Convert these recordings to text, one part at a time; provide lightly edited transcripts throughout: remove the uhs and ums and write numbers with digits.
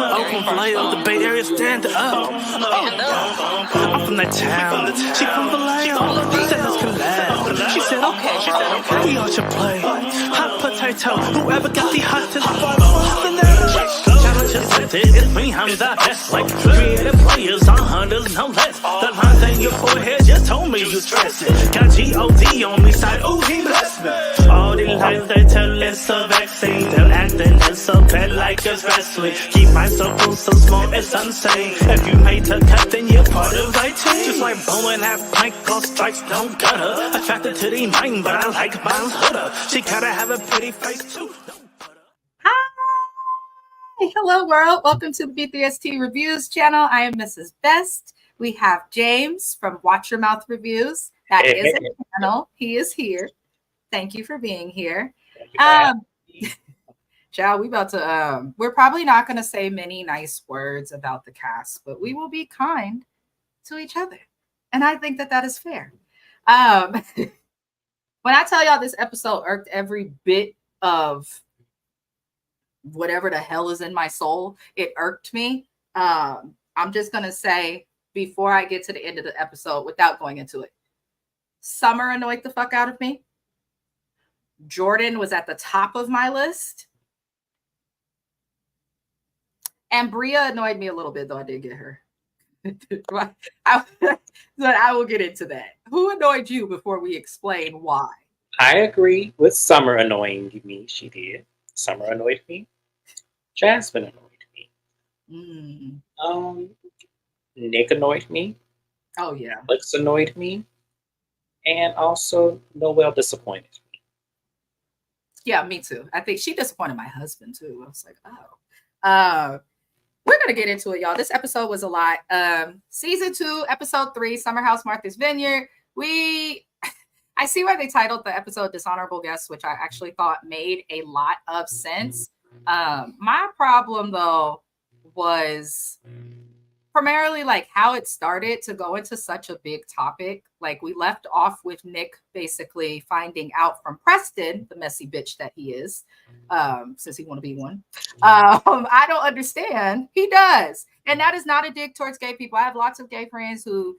Oakland Vallejo, the Bay Area, stand up. I'm from that town. She from Vallejo. Said let's collab. She said okay. We all should play. Hot potato. Whoever got the hottest challenge accepted. It's me, I'm the best. Like creative players on hunters, no less. The lines in your forehead just told me you stressed it. Got G-O-D on me side. Ooh, he blessed me. All these lies they tell it's a vaccine. They're acting it's so bad like it's wrestling. Keep my circle so small it's insane. If you made the cut then you're part of my team. Just like bowling that plank off strikes don't gut her. Attracted to the mind but I like mine's hooder. She gotta have a pretty face too. Hi, hello world. Welcome to the B3ST Reviews channel. I am Mrs. Best. We have James from Watch Your Mouth Reviews. That is a channel. He is here. Thank you for being here. Child, we about to we're probably not going to say many nice words about the cast, but we will be kind to each other. And I think that that is fair. When I tell y'all this episode irked every bit of whatever the hell is in my soul, it irked me. I'm just going to say before I get to the end of the episode without going into it, Summer annoyed the fuck out of me. Jordan was at the top of my list. And Bria annoyed me a little bit, though I did get her. But I will get into that. Who annoyed you before we explain why? I agree with Summer annoying me. She did. Summer annoyed me. Jasmine annoyed me. Nick annoyed me. Oh, yeah. Alex annoyed me. And also Noelle disappointed me. Yeah, me too. I think she disappointed my husband, too. I was like, oh. We're going to get into it, y'all. This episode was a lot. Season 2, episode 3, Summer House, Martha's Vineyard. I see why they titled the episode Dishonorable Guests, which I actually thought made a lot of sense. My problem, though, was primarily like how it started to go into such a big topic. Like we left off with Nick basically finding out from Preston, the messy bitch that he is, since he want to be one. I don't understand. He does. And that is not a dig towards gay people. I have lots of gay friends who,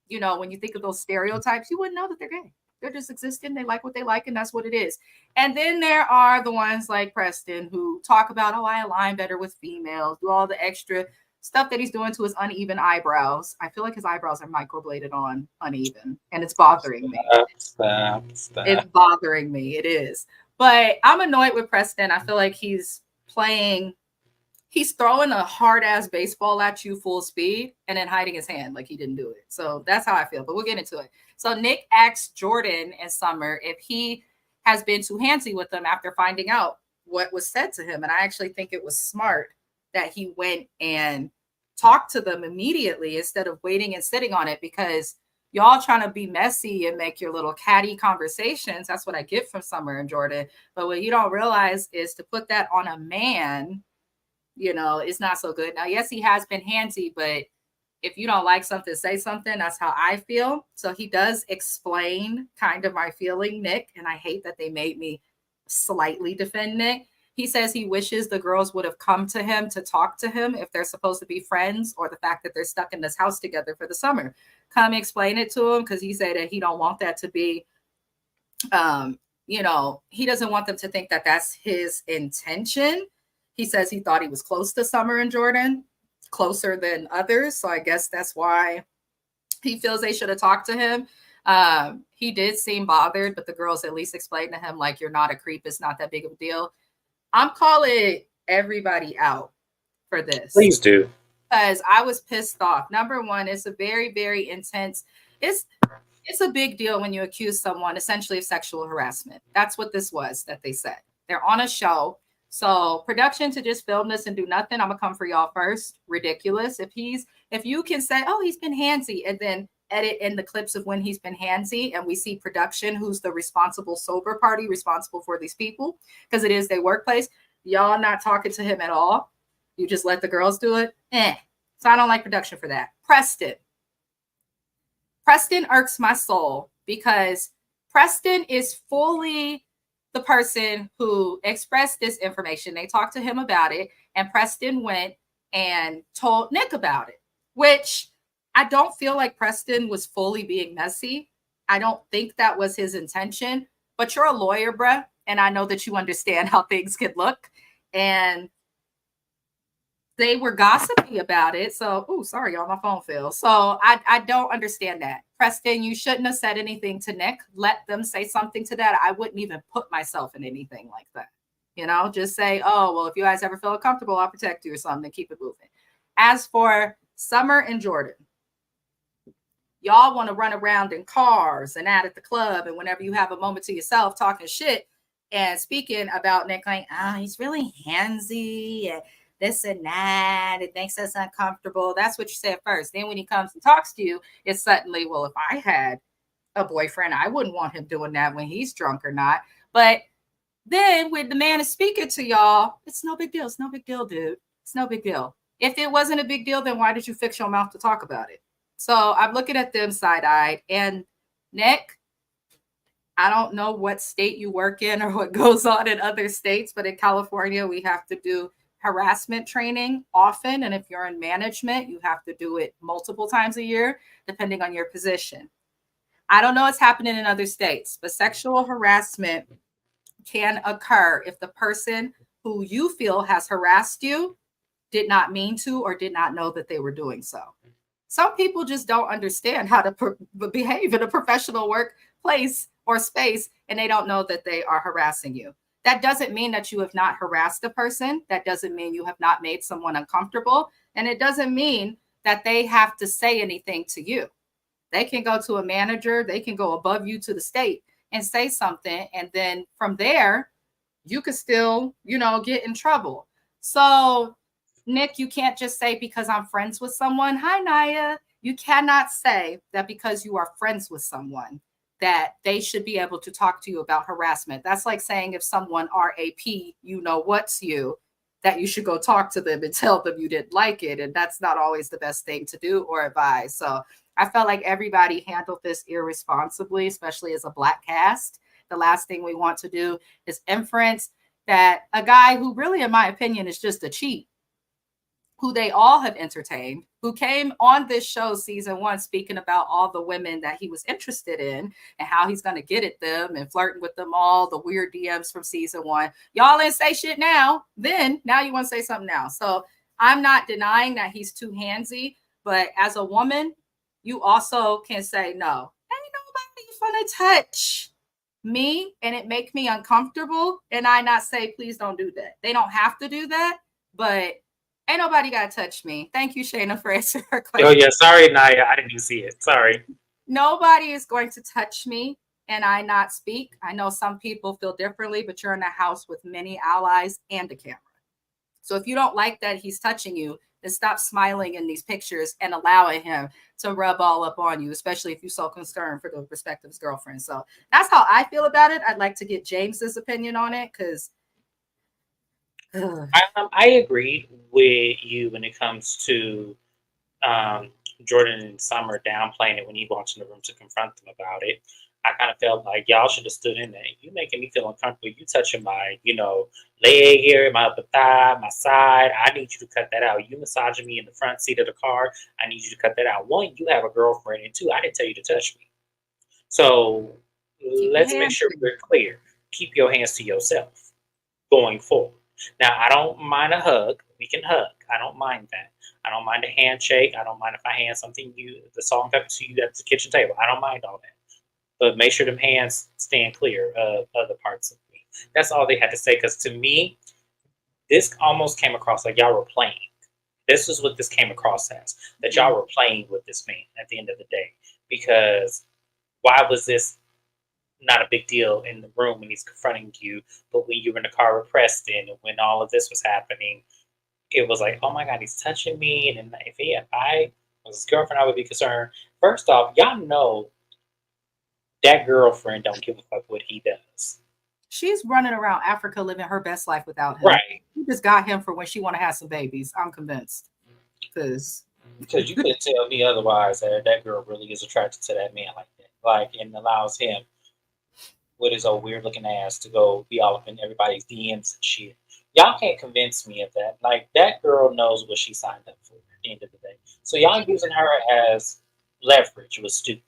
you know, when you think of those stereotypes, you wouldn't know that they're gay. They're just existing. They like what they like, and that's what it is. And then there are the ones like Preston who talk about, oh, I align better with females, do all the extra stuff that he's doing to his uneven eyebrows. I feel like his eyebrows are microbladed on uneven, and it's bothering me. Stop. It's bothering me. It is. But I'm annoyed with Preston. I feel like he's throwing a hard-ass baseball at you full speed and then hiding his hand like he didn't do it. So that's how I feel, but we'll get into it. So Nick asked Jordan and Summer if he has been too handsy with them after finding out what was said to him. And I actually think it was smart that he went and talked to them immediately instead of waiting and sitting on it, because y'all trying to be messy and make your little catty conversations. That's what I get from Summer and Jordan. But what you don't realize is to put that on a man, you know, it's not so good. Now, yes, he has been handsy, but if you don't like something, say something. That's how I feel. So he does explain kind of my feeling, Nick, and I hate that they made me slightly defend Nick. He says he wishes the girls would have come to him to talk to him if they're supposed to be friends, or the fact that they're stuck in this house together for the summer. Come explain it to him, because he said that he don't want that to be, you know, he doesn't want them to think that that's his intention. He says he thought he was close to Summer and Jordan, closer than others. So I guess that's why he feels they should have talked to him. He did seem bothered, but the girls at least explained to him, like, you're not a creep. It's not that big of a deal. I'm calling everybody out for this. Please do. Because I was pissed off. Number one, it's a very, very intense. It's a big deal when you accuse someone essentially of sexual harassment. That's what this was that they said. They're on a show. So production to just film this and do nothing, I'm going to come for y'all first. Ridiculous. If you can say, oh, he's been handsy, and then edit in the clips of when he's been handsy, and we see production, who's the responsible sober party responsible for these people, because it is their workplace. Y'all not talking to him at all. You just let the girls do it. So I don't like production for that. Preston irks my soul, because Preston is fully the person who expressed this information. They talked to him about it, and Preston went and told Nick about it, which I don't feel like Preston was fully being messy. I don't think that was his intention, but you're a lawyer, bruh. And I know that you understand how things can look. And they were gossipy about it. So, sorry, y'all, my phone fell. So I don't understand that. Preston, you shouldn't have said anything to Nick. Let them say something to that. I wouldn't even put myself in anything like that. You know, just say, oh, well, if you guys ever feel uncomfortable, I'll protect you or something, keep it moving. As for Summer and Jordan, y'all want to run around in cars and out at the club. And whenever you have a moment to yourself talking shit and speaking about Nick, like, he's really handsy and this and that, it makes us uncomfortable. That's what you said first. Then when he comes and talks to you, it's suddenly, well, if I had a boyfriend, I wouldn't want him doing that when he's drunk or not. But then when the man is speaking to y'all, it's no big deal. It's no big deal, dude. It's no big deal. If it wasn't a big deal, then why did you fix your mouth to talk about it? So I'm looking at them side-eyed. And Nick, I don't know what state you work in or what goes on in other states, but in California, we have to do harassment training often. And if you're in management, you have to do it multiple times a year, depending on your position. I don't know what's happening in other states, but sexual harassment can occur if the person who you feel has harassed you did not mean to or did not know that they were doing so. Some people just don't understand how to behave in a professional workplace or space, and they don't know that they are harassing you. That doesn't mean that you have not harassed a person. That doesn't mean you have not made someone uncomfortable. And it doesn't mean that they have to say anything to you. They can go to a manager. They can go above you to the state and say something. And then from there, you could still, get in trouble. So, Nick, you can't just say because I'm friends with someone. Hi, Naya. You cannot say that because you are friends with someone that they should be able to talk to you about harassment. That's like saying if someone RAP, that you should go talk to them and tell them you didn't like it. And that's not always the best thing to do or advise. So I felt like everybody handled this irresponsibly, especially as a Black cast. The last thing we want to do is inference that a guy who really, in my opinion, is just a cheat, who they all have entertained, who came on this show season 1 speaking about all the women that he was interested in and how he's going to get at them and flirting with them all, the weird DMs from season 1. Y'all didn't say shit now. Now you want to say something now. So I'm not denying that he's too handsy, but as a woman, you also can say, no, ain't nobody gonna touch me and it make me uncomfortable. And I not say, please don't do that. They don't have to do that, but ain't nobody got to touch me. Thank you, Shayna, for answering her question. Oh, yeah. Sorry, Naya. I didn't even see it. Sorry. Nobody is going to touch me and I not speak. I know some people feel differently, but you're in a house with many allies and a camera. So if you don't like that he's touching you, then stop smiling in these pictures and allowing him to rub all up on you, especially if you're so concerned for the respective girlfriend. So that's how I feel about it. I'd like to get James's opinion on it because I agree with you when it comes to Jordan and Summer downplaying it when he walks in the room to confront them about it. I kind of felt like y'all should have stood in there. You making me feel uncomfortable. You touching my, leg here, my upper thigh, my side. I need you to cut that out. You massaging me in the front seat of the car. I need you to cut that out. 1, you have a girlfriend, and 2, I didn't tell you to touch me. So let's make sure we're clear. Keep your hands to yourself going forward. Now, I don't mind a hug. We can hug. I don't mind that. I don't mind a handshake. I don't mind if I hand something the salt and pepper to you at the kitchen table. I don't mind all that. But make sure them hands stand clear of other parts of me. That's all they had to say. Because to me, this almost came across like y'all were playing. This is what this came across as. That y'all were playing with this man at the end of the day. Because why was this not a big deal in the room when he's confronting you, but when you were in the car with Preston and when all of this was happening, it was like, oh my God, he's touching me. And if I was his girlfriend, I would be concerned. First off, y'all know that girlfriend don't give a fuck what he does. She's running around Africa living her best life without him. Right. You just got him for when she want to have some babies. I'm convinced. Because you couldn't tell me otherwise that girl really is attracted to that man like that. And allows him with his old weird looking ass to go be all up in everybody's DMs and shit. Y'all can't convince me of that. Like that girl knows what she signed up for at the end of the day. So y'all using her as leverage was stupid.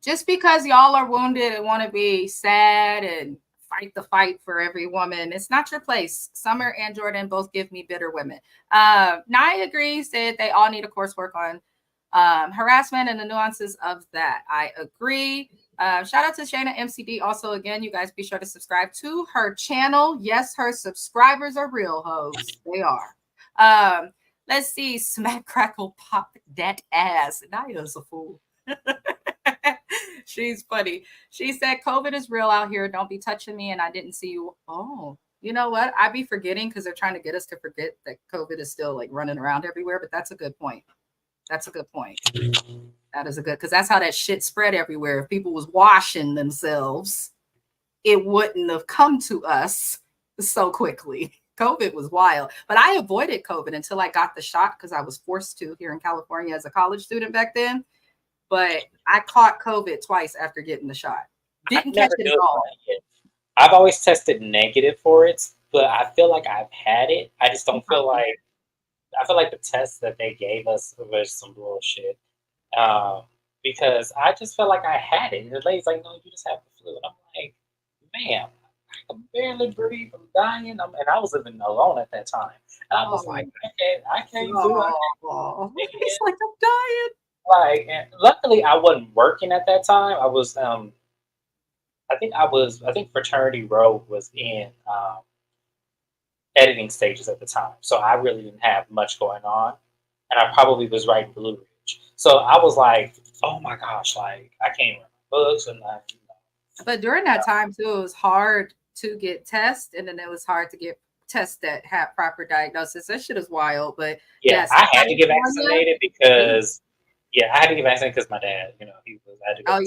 Just because y'all are wounded and want to be sad and fight the fight for every woman, it's not your place. Summer and Jordan both give me bitter women. Naya agrees that they all need a coursework on harassment and the nuances of that. I agree. Shout out to Shayna MCD. Also, again, you guys be sure to subscribe to her channel. Yes, her subscribers are real hoes. They are. Let's see. Smack, crackle, pop that ass. Naya's a fool. She's funny. She said, COVID is real out here. Don't be touching me. And I didn't see you. Oh, you know what? I be forgetting because they're trying to get us to forget that COVID is still like running around everywhere. But that's a good point. That's a good point. That is a good, because that's how that shit spread everywhere. If people was washing themselves, it wouldn't have come to us so quickly. COVID was wild. But I avoided COVID until I got the shot because I was forced to here in California as a college student back then. But I caught COVID twice after getting the shot. Didn't catch it at all. I've always tested negative for it, but I feel like I've had it. I just don't feel like, I feel like the test that they gave us was some bullshit. Because I just felt like I had it. And the lady's like, no, you just have the flu. And I'm like, man, I can barely breathe. I'm dying. And I was living alone at that time. And I was like, I can't do it. It's like I'm dying. Like, and luckily I wasn't working at that time. I was, I think Fraternity Road was in editing stages at the time. So I really didn't have much going on. And I probably was writing Blue Ridge. So I was like, oh my gosh, like I can't write books. And But during that time too, it was hard to get tests. And then it was hard to get tests that had proper diagnosis. That shit is wild. But yeah, yes, I had to get vaccinated because I had to get vaccinated because my dad, he was. I had to go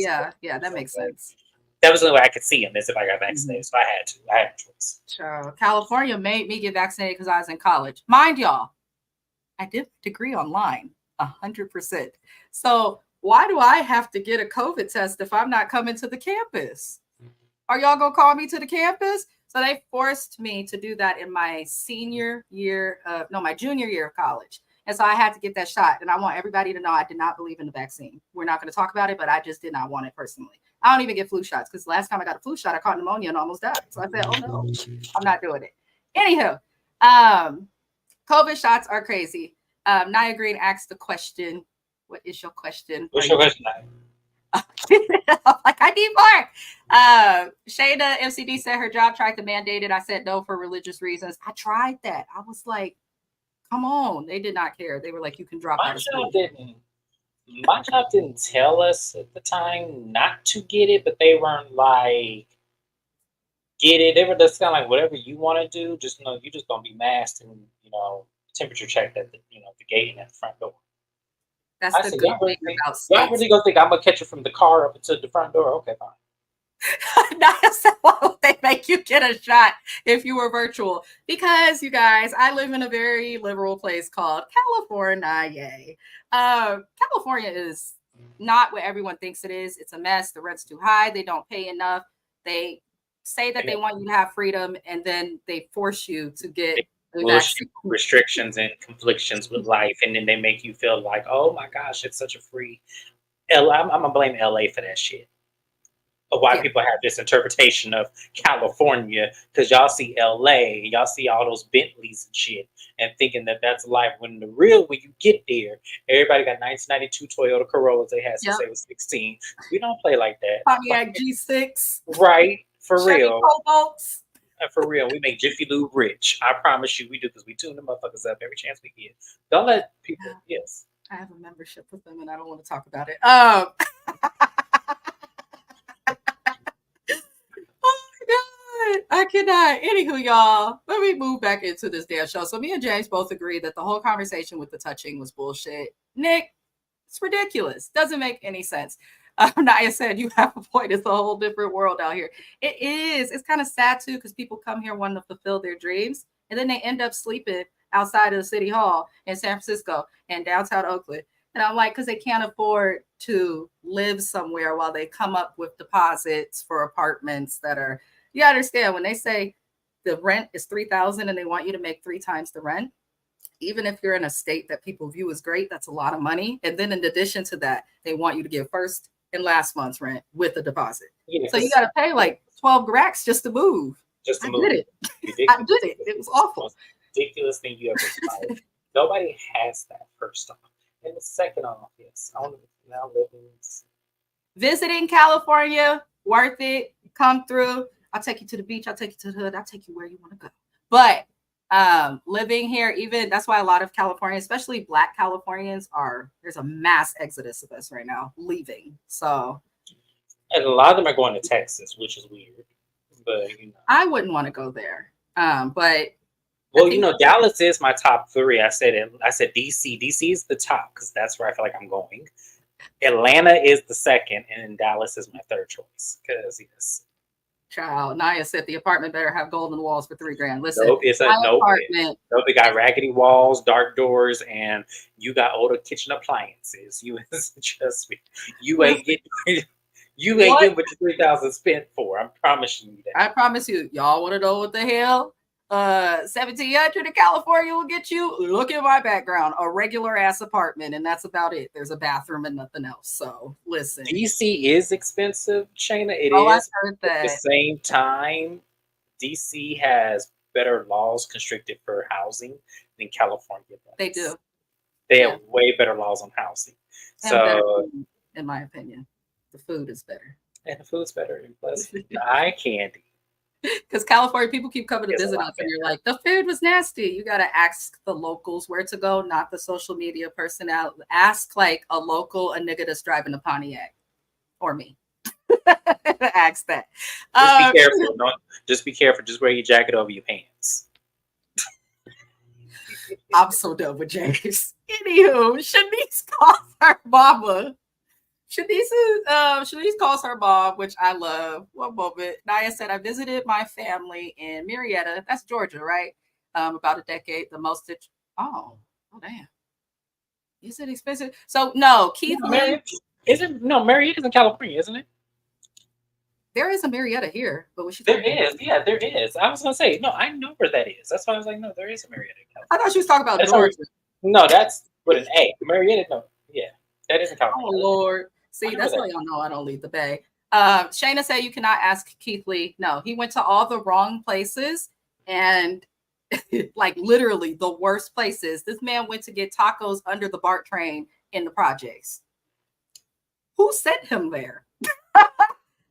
yeah, that makes sense. That was the only way I could see him is if I got vaccinated. So I had to. I had a choice. Sure. California made me get vaccinated because I was in college. Mind y'all, I did a degree online, 100%. So why do I have to get a COVID test if I'm not coming to the campus? Are y'all gonna call me to the campus? So they forced me to do that in my junior year of college. And so I had to get that shot. And I want everybody to know I did not believe in the vaccine. We're not going to talk about it, but I just did not want it personally. I don't even get flu shots because last time I got a flu shot, I caught pneumonia and almost died. So I said, oh no, I'm not doing it. Anywho, COVID shots are crazy. Nia Green asked the question. What is your question? What's your question? Like, I need more. Shayna MCD said her job tried to mandate it. I said no for religious reasons. I tried that. I was like, come on. They did not care. They were like, you can drop out of school. My job didn't tell us at the time not to get it, but they weren't like, get it. They were just kind of like, whatever you want to do, just know you're just going to be masked and, temperature checked at the, the gate and at the front door. That's the good thing about states. Y'all really gonna think I'm gonna catch you from the car up to the front door? Okay, fine. Why would they make you get a shot if you were virtual? Because you guys, I live in a very liberal place called California. California is not what everyone thinks it is. It's a mess. The rent's too high. They don't pay enough. They say that they want you to have freedom, and then they force you to get restrictions and conflictions with life, and then they make you feel like, oh my gosh, it's such a free. I'm gonna blame LA for that shit. Why people have this interpretation of California, because y'all see LA, y'all see all those Bentleys and shit, and thinking that that's life. When when you get there, everybody got 1992 Toyota Corollas they had since they was 16. We don't play like that. Pontiac G6, right? For Chevy real. Cobalts. For real, we make Jiffy Lube rich. I promise you we do, because we tune the motherfuckers up every chance we get. Don't let people, yes. I have a membership with them and I don't want to talk about it. Oh my God, I cannot. Anywho, y'all, let me move back into this damn show. So me and James both agree that the whole conversation with the touching was bullshit. Nick, it's ridiculous. Doesn't make any sense. Naya said, you have a point. It's a whole different world out here. It is. It's kind of sad, too, because people come here wanting to fulfill their dreams, and then they end up sleeping outside of the city hall in San Francisco and downtown Oakland. And I'm like, because they can't afford to live somewhere while they come up with deposits for apartments that are, you understand, when they say the rent is $3,000 and they want you to make 3 times the rent, even if you're in a state that people view as great, that's a lot of money. And then in addition to that, they want you to give first and last month's rent with a deposit. Yeah, so you got to pay like 12 racks just to move. Just to I move. did it. I did it. It was awful. Most ridiculous thing you ever tried. Nobody has that, first off. And the second off, yes, I want to now live in this. Visiting California, worth it. Come through. I'll take you to the beach. I'll take you to the hood. I'll take you where you want to go. But living here, even that's why a lot of Californians, especially Black Californians, there's a mass exodus of us right now leaving. So, and a lot of them are going to Texas, which is weird. But I wouldn't want to go there. But well, Dallas is my top 3. I said DC. DC is the top because that's where I feel like I'm going. Atlanta is the second, and Dallas is my third choice. Because yes. Child, Naya said the apartment better have golden walls for $3,000. Listen, nope, it's a apartment. Nope, they got raggedy walls, dark doors, and you got older kitchen appliances. You trust me, you ain't getting what your $3,000 spent for. I'm promising you that. I promise you. Y'all want to know what the hell 1,700 in California will get you? Look at my background, a regular ass apartment, and that's about it. There's a bathroom and nothing else. So listen, DC is expensive, Shayna. It is. I heard that. At the same time, DC has better laws constricted for housing than California does. They do. They have way better laws on housing. And so, in my opinion, the food is better. And the food's better. And plus, the eye candy. Because California people keep coming to visit us and you're like, the food was nasty. You got to ask the locals where to go, not the social media personnel. Ask like a local, a nigga that's driving a Pontiac or me. Ask that. Just be careful. Just be careful. Just wear your jacket over your pants. I'm so done with James. Anywho, Shanice calls her mama. Shanice calls her mom, which I love. One moment. Naya said, I visited my family in Marietta. That's Georgia, right? About a decade. The most. Oh, damn. Is it expensive? So, no, Keith. No, Marietta's in California, isn't it? There is a Marietta here, but we should. There is. Yeah, there is. I was going to say, no, I know where that is. That's why I was like, no, there is a Marietta in California. I thought she was talking about Georgia. No, that's with an A. Marietta, no. Yeah, that is in California. Oh, Lord. See, that's how y'all know I don't leave the Bay. Shayna said you cannot ask Keith Lee. No, he went to all the wrong places and like literally the worst places. This man went to get tacos under the BART train in the projects. Who sent him there?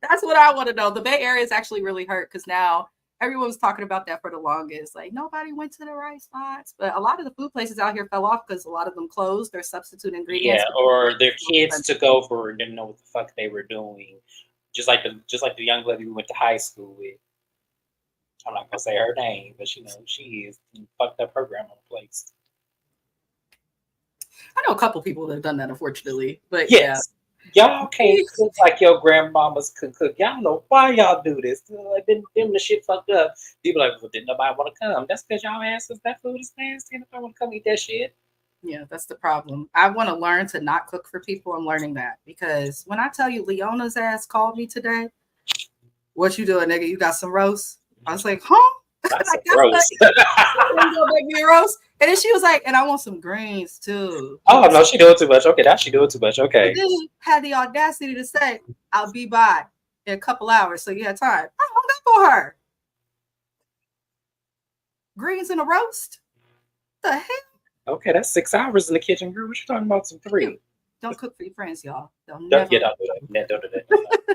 That's what I want to know. The Bay Area is actually really hurt because now everyone was talking about that for the longest. Like nobody went to the right spots, but a lot of the food places out here fell off because a lot of them closed. Their substitute ingredients. Yeah, or their kids took over and didn't know what the fuck they were doing. Just like the young lady we went to high school with. I'm not gonna say her name, but she is fucked up her grandma's place. I know a couple people that have done that, unfortunately. But yes. Yeah. Y'all can't cook like your grandmamas could cook. Y'all know why y'all do this. Like them the shit fucked up. People like, well, didn't nobody want to come? That's because y'all asses that food is nasty and I don't want to come eat that shit. Yeah, that's the problem. I want to learn to not cook for people. I'm learning that because when I tell you Leona's ass called me today, what you doing, nigga? You got some roast? I was like, huh? That's a roast. Make me a roast. And then she was like, and I want some greens too. Oh no, she doing too much. Okay, now she doing too much. Okay. And then had the audacity to say, I'll be by in a couple hours, so you had time. I hung up on her. Greens and a roast? The hell? Okay, that's 6 hours in the kitchen, girl. What you talking about? Some 3. Don't cook for your friends, y'all. Don't do that.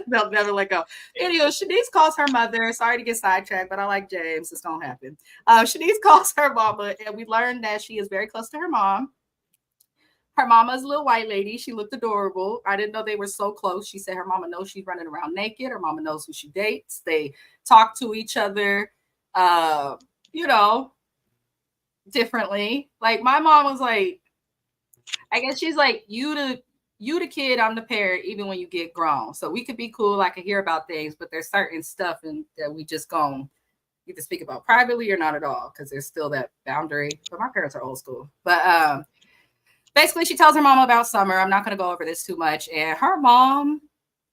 They'll never let go. Anyway, Shanice calls her mother. Sorry to get sidetracked, but I like James. It's gonna happen. Shanice calls her mama, and we learned that she is very close to her mom. Her mama is a little white lady. She looked adorable. I didn't know they were so close. She said her mama knows she's running around naked. Her mama knows who she dates. They talk to each other, differently. Like my mom was like, I guess she's like, you the kid, I'm the parent, even when you get grown. So we could be cool. I can hear about things, but there's certain stuff that we just gonna either speak about privately or not at all, because there's still that boundary. But my parents are old school. But basically, she tells her mom about Summer. I'm not gonna go over this too much. And her mom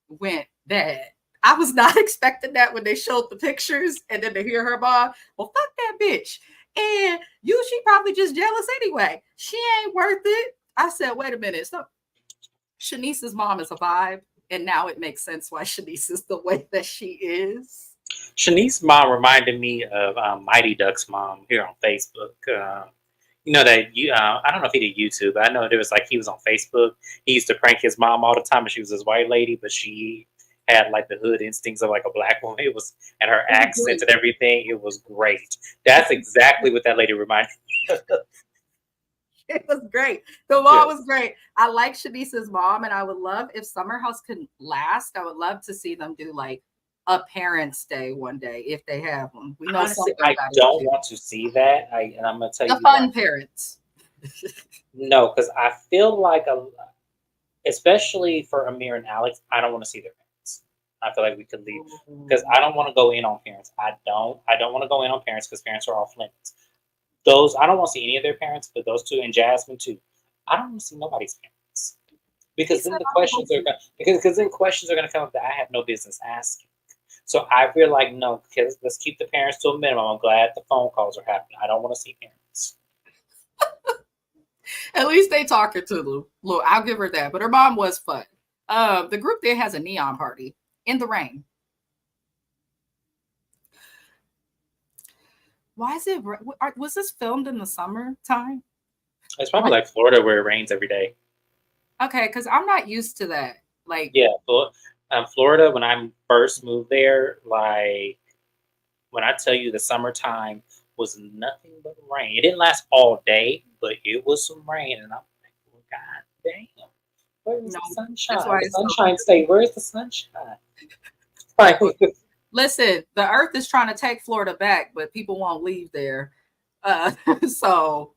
went bad. I was not expecting that when they showed the pictures, and then to hear her mom, well, fuck that bitch. And she probably just jealous anyway. She ain't worth it. I said, wait a minute. So Shanice's mom is a vibe, and now it makes sense why Shanice is the way that she is. Shanice's mom reminded me of Mighty Duck's mom here on Facebook. You know that I don't know if he did YouTube, but I know there was like he was on Facebook. He used to prank his mom all the time, and she was this white lady, but she had like the hood instincts of like a black woman. It was, and her accent and everything. It was great. That's exactly what that lady reminded me of. It was great. The mom was great. I like Shanice's mom, and I would love if Summer House can last. I would love to see them do like a Parents' Day one day if they have them. We know Honestly, I don't want to see that. And I'm gonna tell you the fun parents. No, because I feel like especially for Amir and Alex, I don't want to see their parents. I feel like we could leave because I don't want to go in on parents. I don't want to go in on parents because parents are off limits. Those I don't want to see any of their parents, but those two and Jasmine too. I don't want to see nobody's parents because then the questions are because then questions are going to come up that I have no business asking. So I feel like no, because let's keep the parents to a minimum. I'm glad the phone calls are happening. I don't want to see parents. At least they talking to them. Look, I'll give her that. But her mom was fun. The group there has a neon party in the rain. Why is it? Was this filmed in the summertime? It's probably like Florida where it rains every day. Okay, because I'm not used to that. Like, yeah, Florida. When I first moved there, like when I tell you the summertime was nothing but rain. It didn't last all day, but it was some rain, and I'm like, well, God damn, where's the sunshine? The sunshine state. Where's the sunshine? Like, listen, the earth is trying to take Florida back, but people won't leave there. So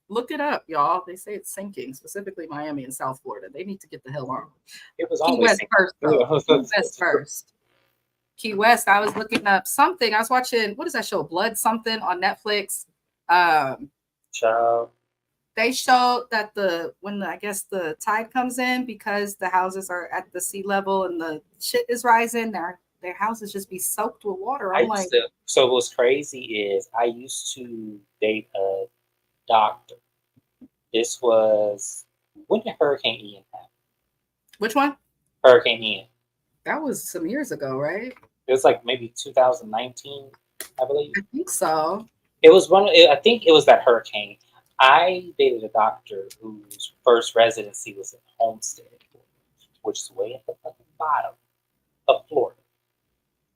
look it up, y'all. They say it's sinking, specifically Miami and South Florida. They need to get the hell on. It was Key always West first, though. Key West first. Key West. I was looking up something. I was watching, what is that show? Blood something on Netflix. Child. They showed that when I guess the tide comes in, because the houses are at the sea level and the shit is rising, their houses just be soaked with water. So what's crazy is I used to date a doctor. This was, when did Hurricane Ian happen? Which one? Hurricane Ian. That was some years ago, right? It was like maybe 2019, I believe. I think so. It was I think it was that hurricane. I dated a doctor whose first residency was in Homestead, which is way at the fucking bottom of Florida.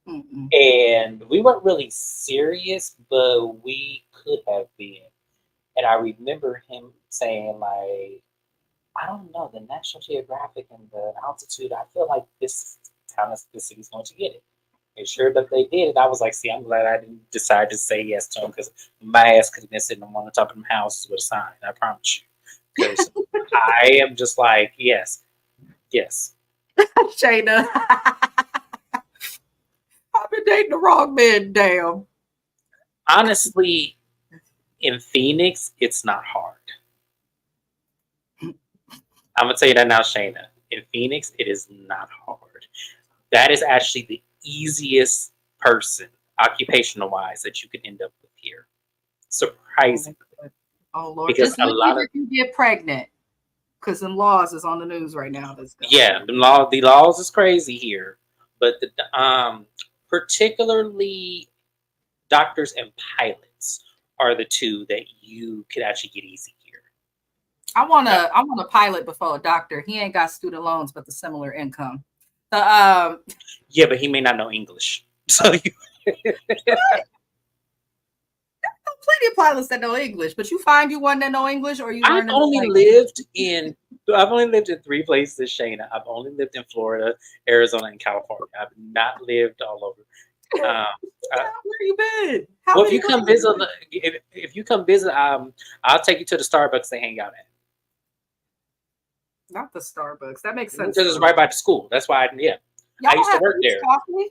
Mm-mm. And we weren't really serious, but we could have been. And I remember him saying, like, I don't know, the National Geographic and the altitude, I feel like this city's going to get it. And sure that they did. And I was like, see, I'm glad I didn't decide to say yes to him because my ass could have been sitting on the top of them houses with a sign. I promise you. Because I am just like, yes. Shayna. I've been dating the wrong man, damn. Honestly, in Phoenix, it's not hard. I'm going to tell you that now, Shayna. In Phoenix, it is not hard. That is actually the easiest person, occupational-wise, that you can end up with here. Surprisingly. Oh, Lord. Because just a lot of you get pregnant. Because the laws is on the news right now. Yeah, the laws is crazy here. But particularly doctors and pilots are the two that you could actually get easy here. I want a pilot before a doctor. He ain't got student loans, but the similar income. Yeah, but he may not know English. So you plenty of pilots that know English, but you find you one that know English, or you learn. I've only lived in 3 places, Shayna. I've only lived in Florida, Arizona, and California. I've not lived all over. Where you been? Well, if you come visit, I'll take you to the Starbucks they hang out at. Not the Starbucks. That makes sense. Because it's right by the school. That's why, I used to work there. Coffee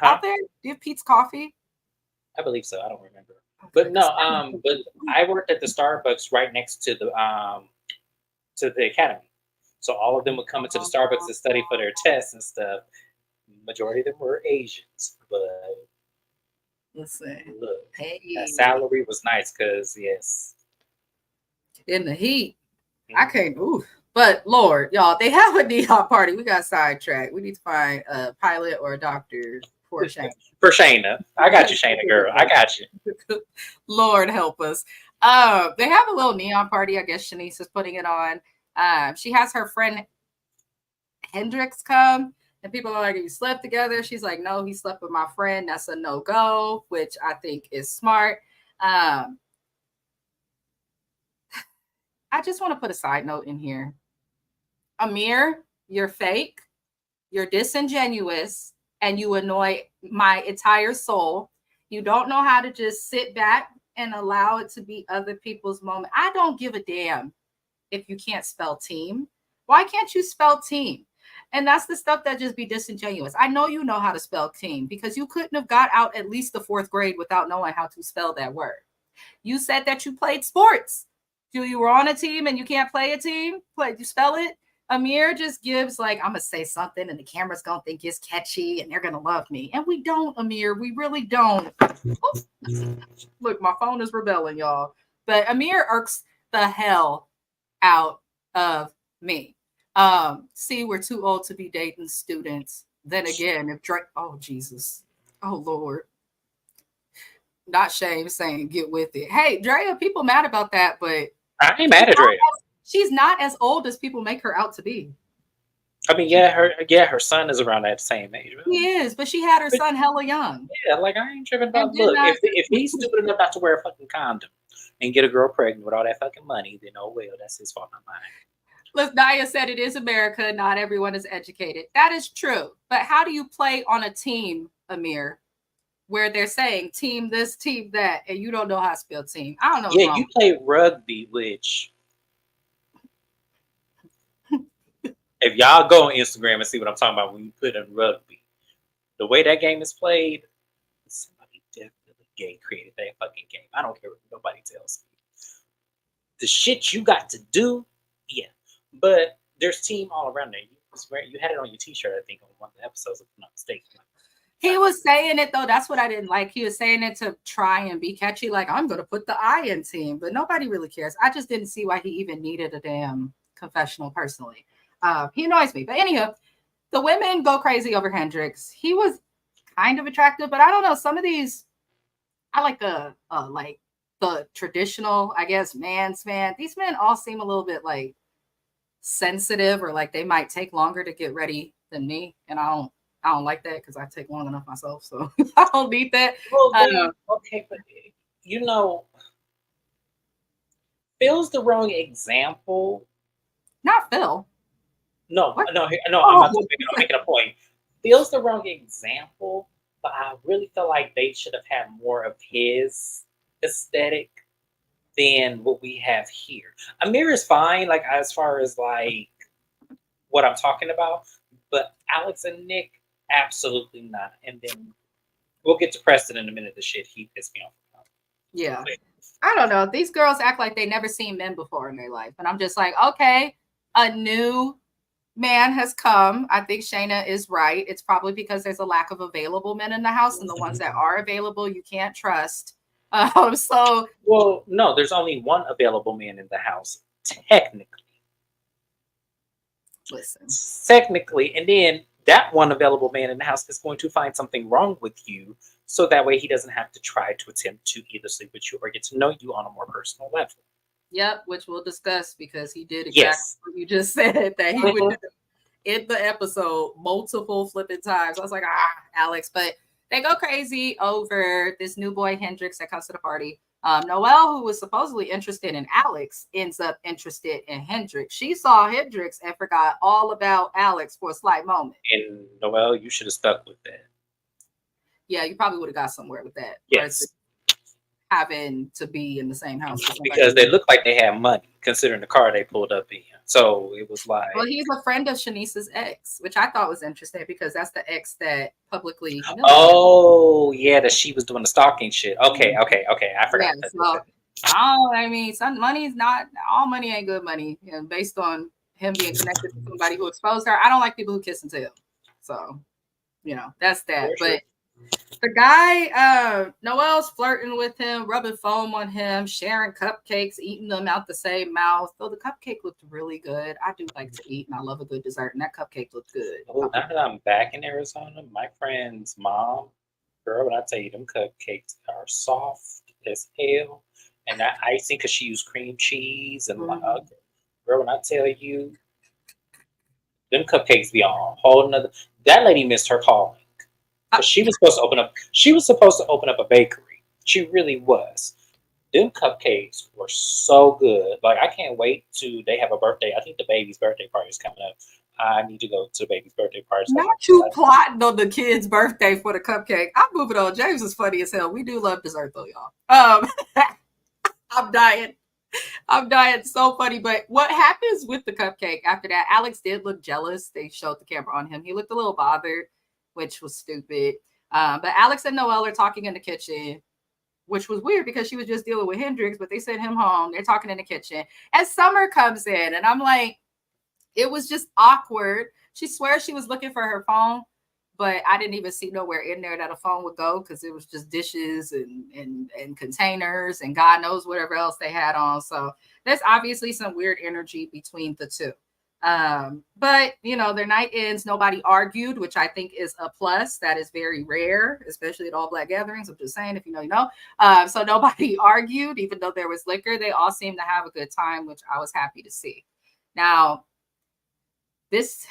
out there? Do you have Pete's Coffee? I believe so. I don't remember. But no, but I worked at the Starbucks right next to the academy. So all of them would come into the Starbucks to study for their tests and stuff. Majority of them were Asians, but Listen, look, hey, that salary was nice because yes, in the heat, I can't move. But Lord, y'all, they have a neon party. We got sidetracked. We need to find a pilot or a doctor for Shayna. For Shayna, I got you, Shayna girl. I got you. Lord help us. They have a little neon party. I guess Shanice is putting it on. She has her friend Hendrix come, and people are like, "You slept together?" She's like, "No, he slept with my friend. That's a no-go," which I think is smart. I just want to put a side note in here. Amir, you're fake, you're disingenuous, and you annoy my entire soul. You don't know how to just sit back and allow it to be other people's moment. I don't give a damn if you can't spell team. Why can't you spell team? And that's the stuff that just be disingenuous. I know you know how to spell team because you couldn't have got out at least the 4th grade without knowing how to spell that word. You said that you played sports. You were on a team and you can't play a team? You spell it? Amir just gives like, I'm going to say something and the camera's going to think it's catchy and they're going to love me. And we don't, Amir. We really don't. Look, my phone is rebelling, y'all. But Amir irks the hell out of me. See, we're too old to be dating students. Then again, if Drake, oh, Jesus. Oh, Lord. Not shame saying get with it. Hey, Drea, people mad about that, but I ain't mad at Drea. She's not as old as people make her out to be. I mean, her son is around that same age. Right? He is, but she had her son hella young. Yeah, like I ain't tripping about. Look, if he's stupid enough not to wear a fucking condom and get a girl pregnant with all that fucking money, then oh well, that's his fault, not mine. Look, Naya said it is America. Not everyone is educated. That is true. But how do you play on a team, Amir, where they're saying team this, team that, and you don't know how to spell team? I don't know. Yeah, you play rugby, which if y'all go on Instagram and see what I'm talking about when you put in rugby, the way that game is played, somebody definitely gay created that fucking game. I don't care what nobody tells me. The shit you got to do, yeah. But there's team all around there. You had it on your t-shirt, I think, on one of the episodes, if I'm not mistaken. He was saying it, though. That's what I didn't like. He was saying it to try and be catchy. Like, I'm going to put the I in team. But nobody really cares. I just didn't see why he even needed a damn confessional personally. He annoys me. But anyhow, the women go crazy over Hendrix. He was kind of attractive. But I don't know. Some of these, I like the traditional, I guess, man's man. These men all seem a little bit like sensitive, or like they might take longer to get ready than me. And I don't like that because I take long enough myself, so I don't need that. Well, okay, but you know, Phil's the wrong example. Not Phil. No. I'm making a point. Phil's the wrong example, but I really feel like they should have had more of his aesthetic than what we have here. Amir is fine, like as far as like what I'm talking about, but Alex and Nick, absolutely not. And then we'll get to Preston in a minute. The shit he pissed me off about. Yeah, I don't know. These girls act like they never seen men before in their life, and I'm just like, okay, a new man has come. I think Shayna is right. It's probably because there's a lack of available men in the house, and the ones that are available, you can't trust. Well, no, there's only one available man in the house, technically. Listen. Technically, and then that one available man in the house is going to find something wrong with you, so that way he doesn't have to try to attempt to either sleep with you or get to know you on a more personal level. Yep, which we'll discuss because he did exactly what you just said that he would do in the episode multiple flipping times. I was like, Alex, but they go crazy over this new boy Hendrix that comes to the party. Noelle, who was supposedly interested in Alex, ends up interested in Hendrix. She saw Hendrix and forgot all about Alex for a slight moment. And Noelle, you should have stuck with that. Yeah, you probably would have got somewhere with that. Yes. Having to be in the same house. Because they look like they have money, considering the car they pulled up in. So it was like... Well, he's a friend of Shanice's ex, which I thought was interesting because that's the ex that publicly... Oh, yeah, that she was doing the stalking shit. Okay, I forgot. Yeah, so, I mean, money's not... All money ain't good money. And based on him being connected to somebody who exposed her, I don't like people who kiss and tell. So... You know, that's that. Very But the guy, Noel's flirting with him, rubbing foam on him, sharing cupcakes, eating them out the same mouth. Though the cupcake looked really good. I do like to eat, and I love a good dessert, and that cupcake looked good. Oh, now that I'm back in Arizona, my friend's mom, girl, when I tell you them cupcakes are soft as hell, and that icing because she used cream cheese and girl, when I tell you them cupcakes be on a whole nother. That lady missed her calling because she was supposed to open up. She was supposed to open up a bakery. She really was. Them cupcakes were so good. Like I can't wait to. They have a birthday. I think the baby's birthday party is coming up. I need to go to the baby's birthday party. So Not you plotting on the kid's birthday for the cupcake. I'm moving on. James is funny as hell. We do love dessert though, y'all. I'm dying. I'm dying. So funny. But what happens with the cupcake after that? Alex did look jealous. They showed the camera on him. He looked a little bothered, which was stupid. But Alex and Noel are talking in the kitchen, which was weird because she was just dealing with Hendrix, but they sent him home. They're talking in the kitchen. And Summer comes in, and I'm like, it was just awkward. She swears she was looking for her phone, but I didn't even see nowhere in there that a phone would go because it was just dishes and containers and God knows whatever else they had on. So there's obviously some weird energy between the two. But you know, their night ends, nobody argued, which I think is a plus. That is very rare, especially at all black gatherings. I'm just saying, if you know, you know. So nobody argued, even though there was liquor. They all seemed to have a good time, which I was happy to see. Now, this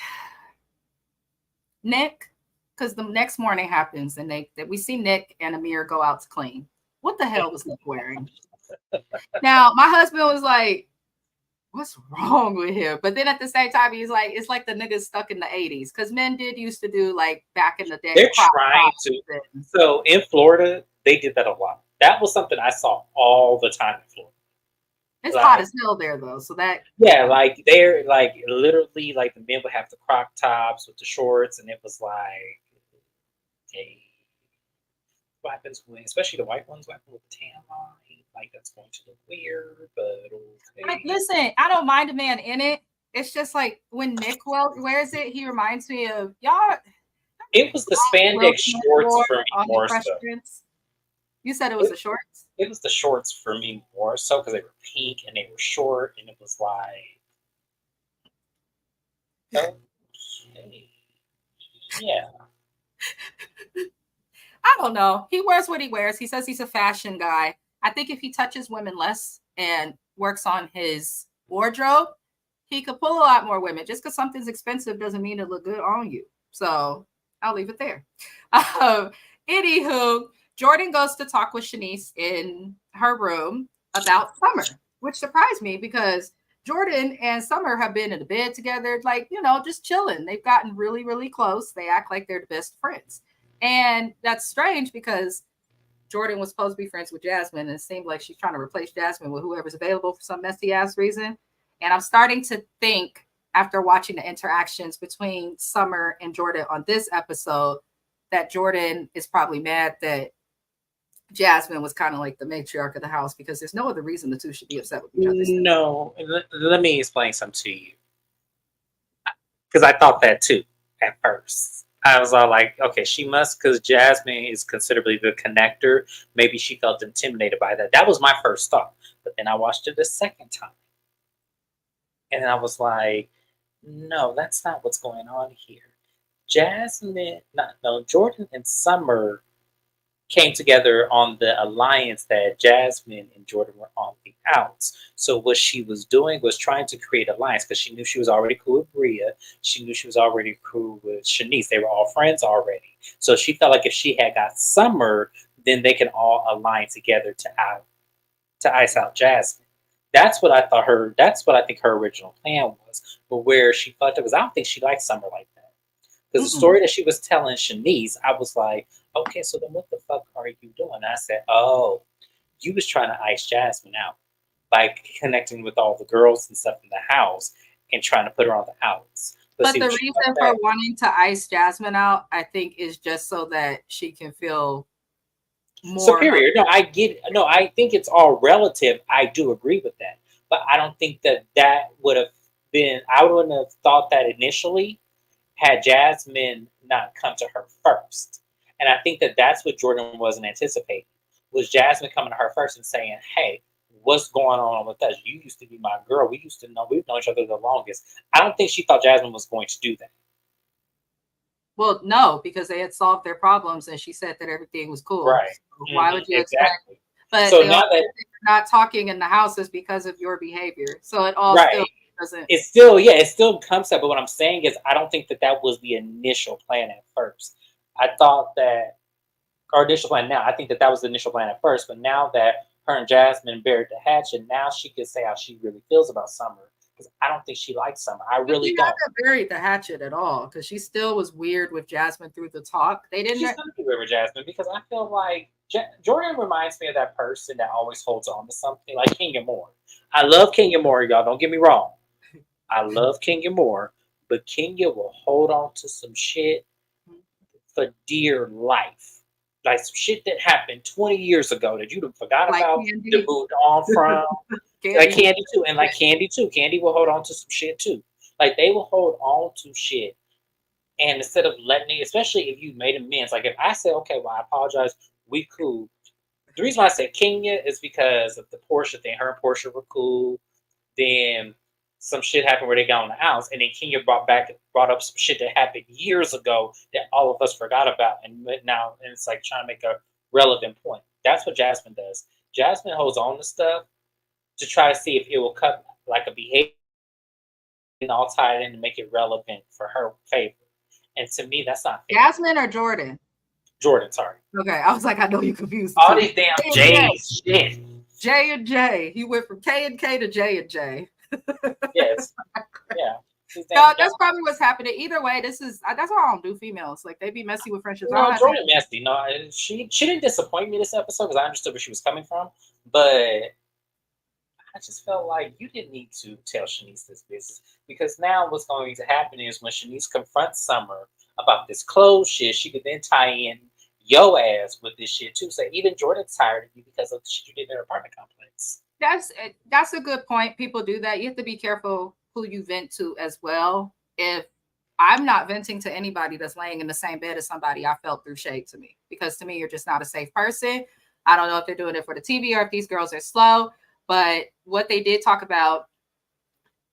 Nick, because the next morning happens and we see Nick and Amir go out to clean. What the hell was Nick wearing? Now, my husband was like, what's wrong with him? But then at the same time, he's like, it's like the niggas stuck in the 80s. Because men did used to do like back in the day. They're trying to. So in Florida, they did that a lot. That was something I saw all the time in Florida. It's hot as hell there though. So that like they're like literally like the men would have the crop tops with the shorts, and it was like, hey, what happens when, especially the white ones, what happens with the tan line? Like that's going to look weird, but okay. Like, listen, I don't mind a man in it. It's just like when Nick wears it, he reminds me of y'all. It was the spandex shorts for me more so. You said it was the shorts? It was the shorts for me more so because they were pink and they were short, and it was like, okay, yeah. I don't know. He wears what he wears. He says he's a fashion guy. I think if he touches women less and works on his wardrobe, he could pull a lot more women. Just because something's expensive doesn't mean it look good on you. So I'll leave it there. Anywho, Jordan goes to talk with Shanice in her room about Summer, which surprised me because Jordan and Summer have been in the bed together, like, you know, just chilling. They've gotten really, really close. They act like they're the best friends. And that's strange because Jordan was supposed to be friends with Jasmine, and it seemed like she's trying to replace Jasmine with whoever's available for some messy ass reason. And I'm starting to think, after watching the interactions between Summer and Jordan on this episode, that Jordan is probably mad that Jasmine was kind of like the matriarch of the house, because there's no other reason the two should be upset with each other. No, let me explain something to you. Because I thought that too at first. I was all like, okay, she must, because Jasmine is considerably the connector. Maybe she felt intimidated by that. That was my first thought. But then I watched it a second time. And I was like, no, that's not what's going on here. Jordan and Summer came together on the alliance that Jasmine and Jordan were on the outs. So what she was doing was trying to create alliance because she knew she was already cool with Bria. She knew she was already cool with Shanice. They were all friends already. So she felt like if she had got Summer, then they can all align together to ice out Jasmine. That's what I think her original plan was. But where she fucked up was I don't think she liked Summer like that. Because the story that she was telling Shanice, I was like, okay, so then what the fuck are you doing? And I said, oh, you was trying to ice Jasmine out by connecting with all the girls and stuff in the house and trying to put her on the outs. But the reason for wanting to ice Jasmine out, I think, is just so that she can feel more superior. No, I get it. No, I think it's all relative. I do agree with that. But I don't think that would have been, I wouldn't have thought that initially. had Jasmine not come to her first. And I think that that's what Jordan wasn't anticipating, was Jasmine coming to her first and saying, hey, what's going on with us? You used to be my girl. We've known each other the longest. I don't think she thought Jasmine was going to do that. Well, no, because they had solved their problems and she said that everything was cool. Right. So why would you expect? But so now that they're not talking in the house is because of your behavior. So it all right. still doesn't. It still comes up. But what I'm saying is, I don't think that was the initial plan at first. I thought that, or initial plan now, I think that was the initial plan at first. But now that her and Jasmine buried the hatchet, now she can say how she really feels about Summer. Because I don't think she likes Summer. I really don't. She haven't buried the hatchet at all, because she still was weird with Jasmine through the talk. They didn't. She's gonna be weird with Jasmine because I feel like Jordan reminds me of that person that always holds on to something, like Kenya Moore. I love Kenya Moore, y'all. Don't get me wrong. I love Kenya Moore, but Kenya will hold on to some shit for dear life. Like some shit that happened 20 years ago that you forgot like about, that moved on from. Like Candy too. And like Candy too. Candy will hold on to some shit too. Like they will hold on to shit. And instead of letting it, especially if you made amends, like if I say, okay, well, I apologize, we cool. The reason why I said Kenya is because of the Portia thing. Her and Portia were cool. Then some shit happened where they got on the house, and then Kenya brought up some shit that happened years ago that all of us forgot about, and now it's like trying to make a relevant point. That's what Jasmine does. Jasmine holds on to stuff to try to see if it will cut like a behavior and all tie it in to make it relevant for her favor. And to me, that's not fair. Jasmine or Jordan? Jordan, sorry. Okay, I was like, I know you confused. All these damn J's, shit. J and J. He went from K and K to J and J. Yes. Yeah. No, that's probably what's happening. Either way, that's why I don't do females. Like they be messy with friendships. No, Jordan messy. No, she didn't disappoint me this episode because I understood where she was coming from. But I just felt like you didn't need to tell Shanice this business, because now what's going to happen is when Shanice confronts Summer about this clothes shit, she could then tie in your ass with this shit too. So even Jordan's tired of you because of the shit you did in her apartment complex. That's a good point. People do that. You have to be careful who you vent to as well. If I'm not venting to anybody that's laying in the same bed as somebody I felt through shade to me, because to me, you're just not a safe person. I don't know if they're doing it for the TV or if these girls are slow, but what they did talk about,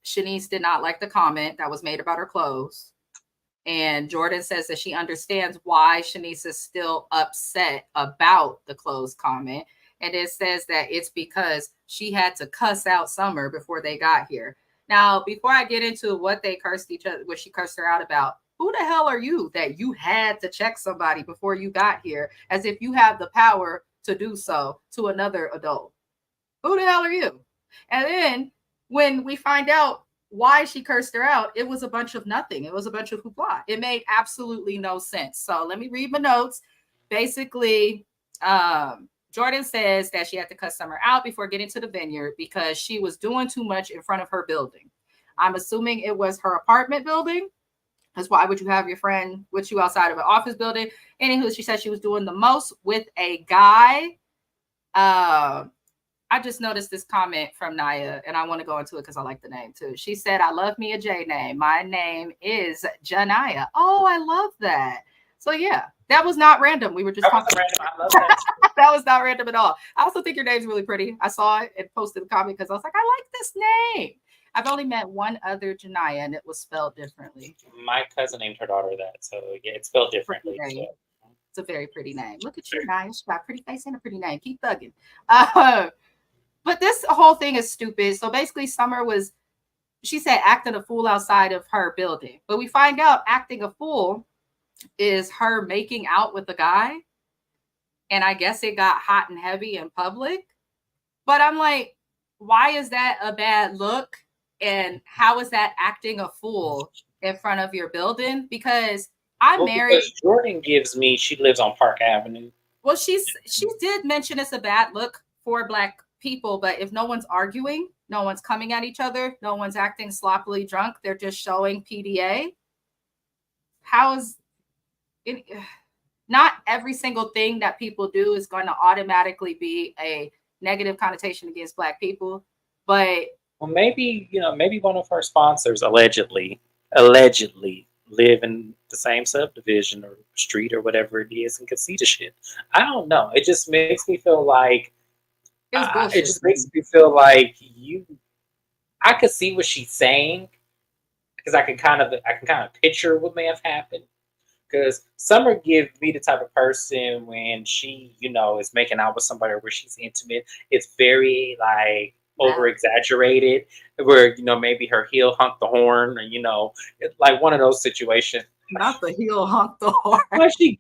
Shanice did not like the comment that was made about her clothes. And Jordan says that she understands why Shanice is still upset about the clothes comment. And it says that it's because she had to cuss out Summer before they got here. Now, before I get into what they cursed each other, what she cursed her out about, who the hell are you that you had to check somebody before you got here, as if you have the power to do so to another adult? Who the hell are you? And then when we find out why she cursed her out, it was a bunch of nothing. It was a bunch of hoopla. It made absolutely no sense. So let me read my notes. Basically, Jordan says that she had to cuss Summer out before getting to the Vineyard because she was doing too much in front of her building. I'm assuming it was her apartment building. That's why would you have your friend with you outside of an office building? Anywho, she said she was doing the most with a guy. I just noticed this comment from Naya, and I want to go into it because I like the name too. She said, I love me a J name. My name is Janaya. Oh, I love that. So yeah, that was not random. We were just talking. I love that. That was not random at all. I also think your name's really pretty. I saw it and posted a comment because I was like, I like this name. I've only met one other Janaya, and it was spelled differently. My cousin named her daughter that, so yeah, it's spelled differently. So. It's a very pretty name. Look at you, Naya. She got a pretty face and a pretty name. Keep thugging. But this whole thing is stupid. So basically, Summer was, she said, acting a fool outside of her building. But we find out acting a fool is her making out with a guy. And I guess it got hot and heavy in public. But I'm like, why is that a bad look? And how is that acting a fool in front of your building? Because I'm married. Because Jordan gives me, she lives on Park Avenue. Well, she did mention it's a bad look for Black people, but if no one's arguing, no one's coming at each other, no one's acting sloppily drunk, they're just showing PDA. How is it? Not every single thing that people do is going to automatically be a negative connotation against Black people, but well, maybe one of her sponsors allegedly live in the same subdivision or street or whatever it is and can see the shit. I don't know. It just makes me feel like It was it bullshit. just makes me feel like you. I could see what she's saying because I can kind of picture what may have happened. Because Summer gives me the type of person when she, is making out with somebody where she's intimate. It's very like over Wow. exaggerated, where maybe her heel hunked the horn, or it's like one of those situations. Not the heel honk the horn. Like she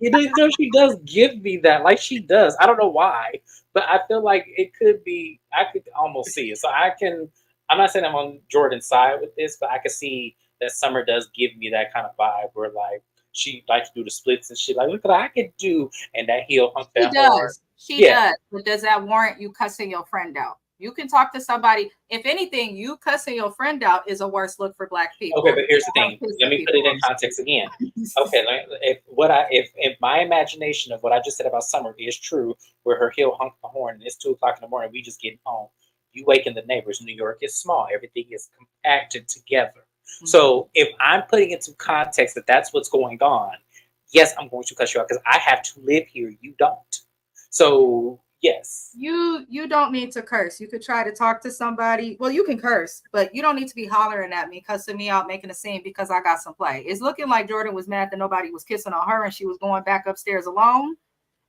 does give me that, like she does. I don't know why, but I feel like it could be. I could almost see it. So I can. I'm not saying I'm on Jordan's side with this, but I can see that Summer does give me that kind of vibe where like she likes to do the splits and shit. Like, look at what I could do, and that heel hump She that horn. does. She Yeah. does. But does that warrant you cussing your friend out? You can talk to somebody. If anything, you cussing your friend out is a worse look for Black people. Okay, but here's the thing. Let me put it in context again. Okay, if my imagination of what I just said about Summer is true, where her heel hunked the horn and it's 2 o'clock in the morning, we just getting home. You waken the neighbors. New York is small. Everything is compacted together. Mm-hmm. So if I'm putting into context that that's what's going on, yes, I'm going to cuss you out because I have to live here. You don't. So yes. You don't need to curse. You could try to talk to somebody. Well, you can curse, but you don't need to be hollering at me, cussing me out, making a scene because I got some play. It's looking like Jordan was mad that nobody was kissing on her and she was going back upstairs alone.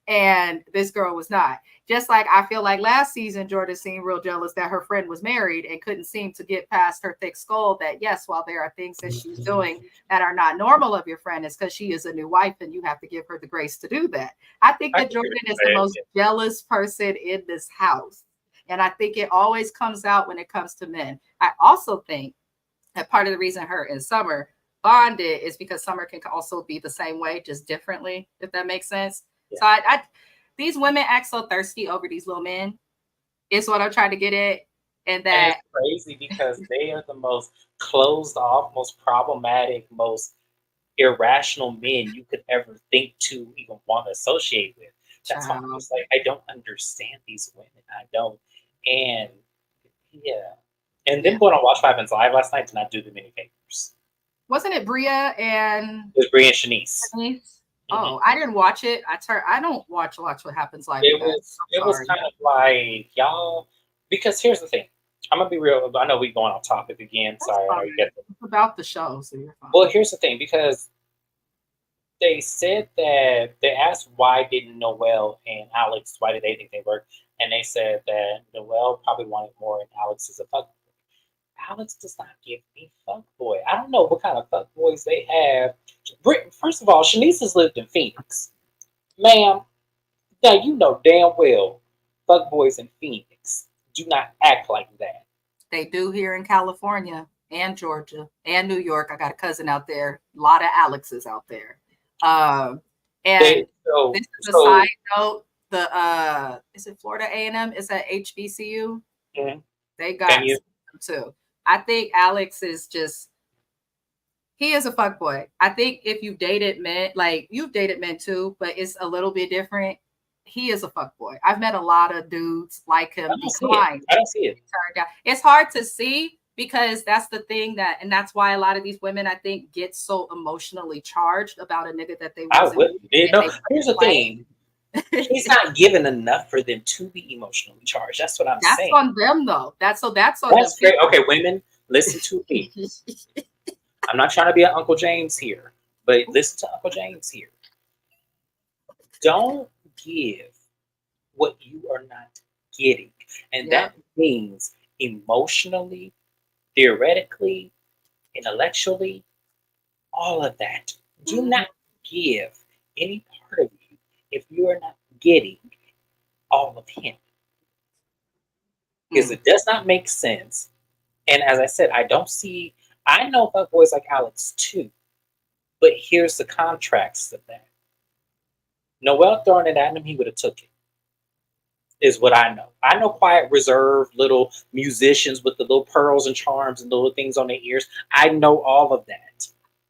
And this girl was not. Just like I feel like last season, Jordan seemed real jealous that her friend was married and couldn't seem to get past her thick skull that, yes, while there are things that she's doing that are not normal of your friend, it's because she is a new wife and you have to give her the grace to do that. I think that Jordan is the most jealous person in this house. And I think it always comes out when it comes to men. I also think that part of the reason her and Summer bonded is because Summer can also be the same way, just differently, if that makes sense. Yeah. So I these women act so thirsty over these little men. Is what I'm trying to get at. And it's crazy because they are the most closed off, most problematic, most irrational men you could ever think to even want to associate with. That's why I'm just like, I don't understand these women. I don't. And yeah. And then going on Watch 5's live last night did not do them any favors. Wasn't it Bria and it was Bria and Shanice? Oh, I didn't watch it. I don't watch what happens live. It was kind of like y'all, because here's the thing. I'm gonna be real. I know we're going off topic again. Sorry, I know you get it's about the show. So you're fine. Well, here's the thing, because they said that they asked why didn't Noelle and Alex, why did they think they worked, and they said that Noelle probably wanted more, and Alex is a fuckboy. Alex does not give me fuckboy. I don't know what kind of fuckboys they have. First of all, Shanice has lived in Phoenix, ma'am. Now you know damn well fuckboys in Phoenix do not act like that. They do here in California and Georgia and New York. I got a cousin out there. A lot of Alexes out there. And this is a side note. Is it Florida A&M? Is that HBCU? Mm-hmm. They got them too. I think Alex is he is a fuckboy. I think if you've dated men, like you've dated men too, but it's a little bit different. He is a fuckboy. I've met a lot of dudes like him. I don't see it. It's hard to see because that's the thing and that's why a lot of these women, I think, get so emotionally charged about a nigga that they wasn't. Here's the thing. He's not given enough for them to be emotionally charged. That's what I'm saying. That's on them, though. That's on them. Great. Okay, women, listen to me. I'm not trying to be an Uncle James here, but listen to Uncle James here. Don't give what you are not getting. And that means emotionally, theoretically, intellectually, all of that. Do not give any part of you if you are not getting all of him. Because it does not make sense. And as I said, I know fuckboys like Alex too. But here's the contrast of that. Noelle throwing it at him, he would have took it. Is what I know. I know quiet, reserved little musicians with the little pearls and charms and little things on their ears. I know all of that.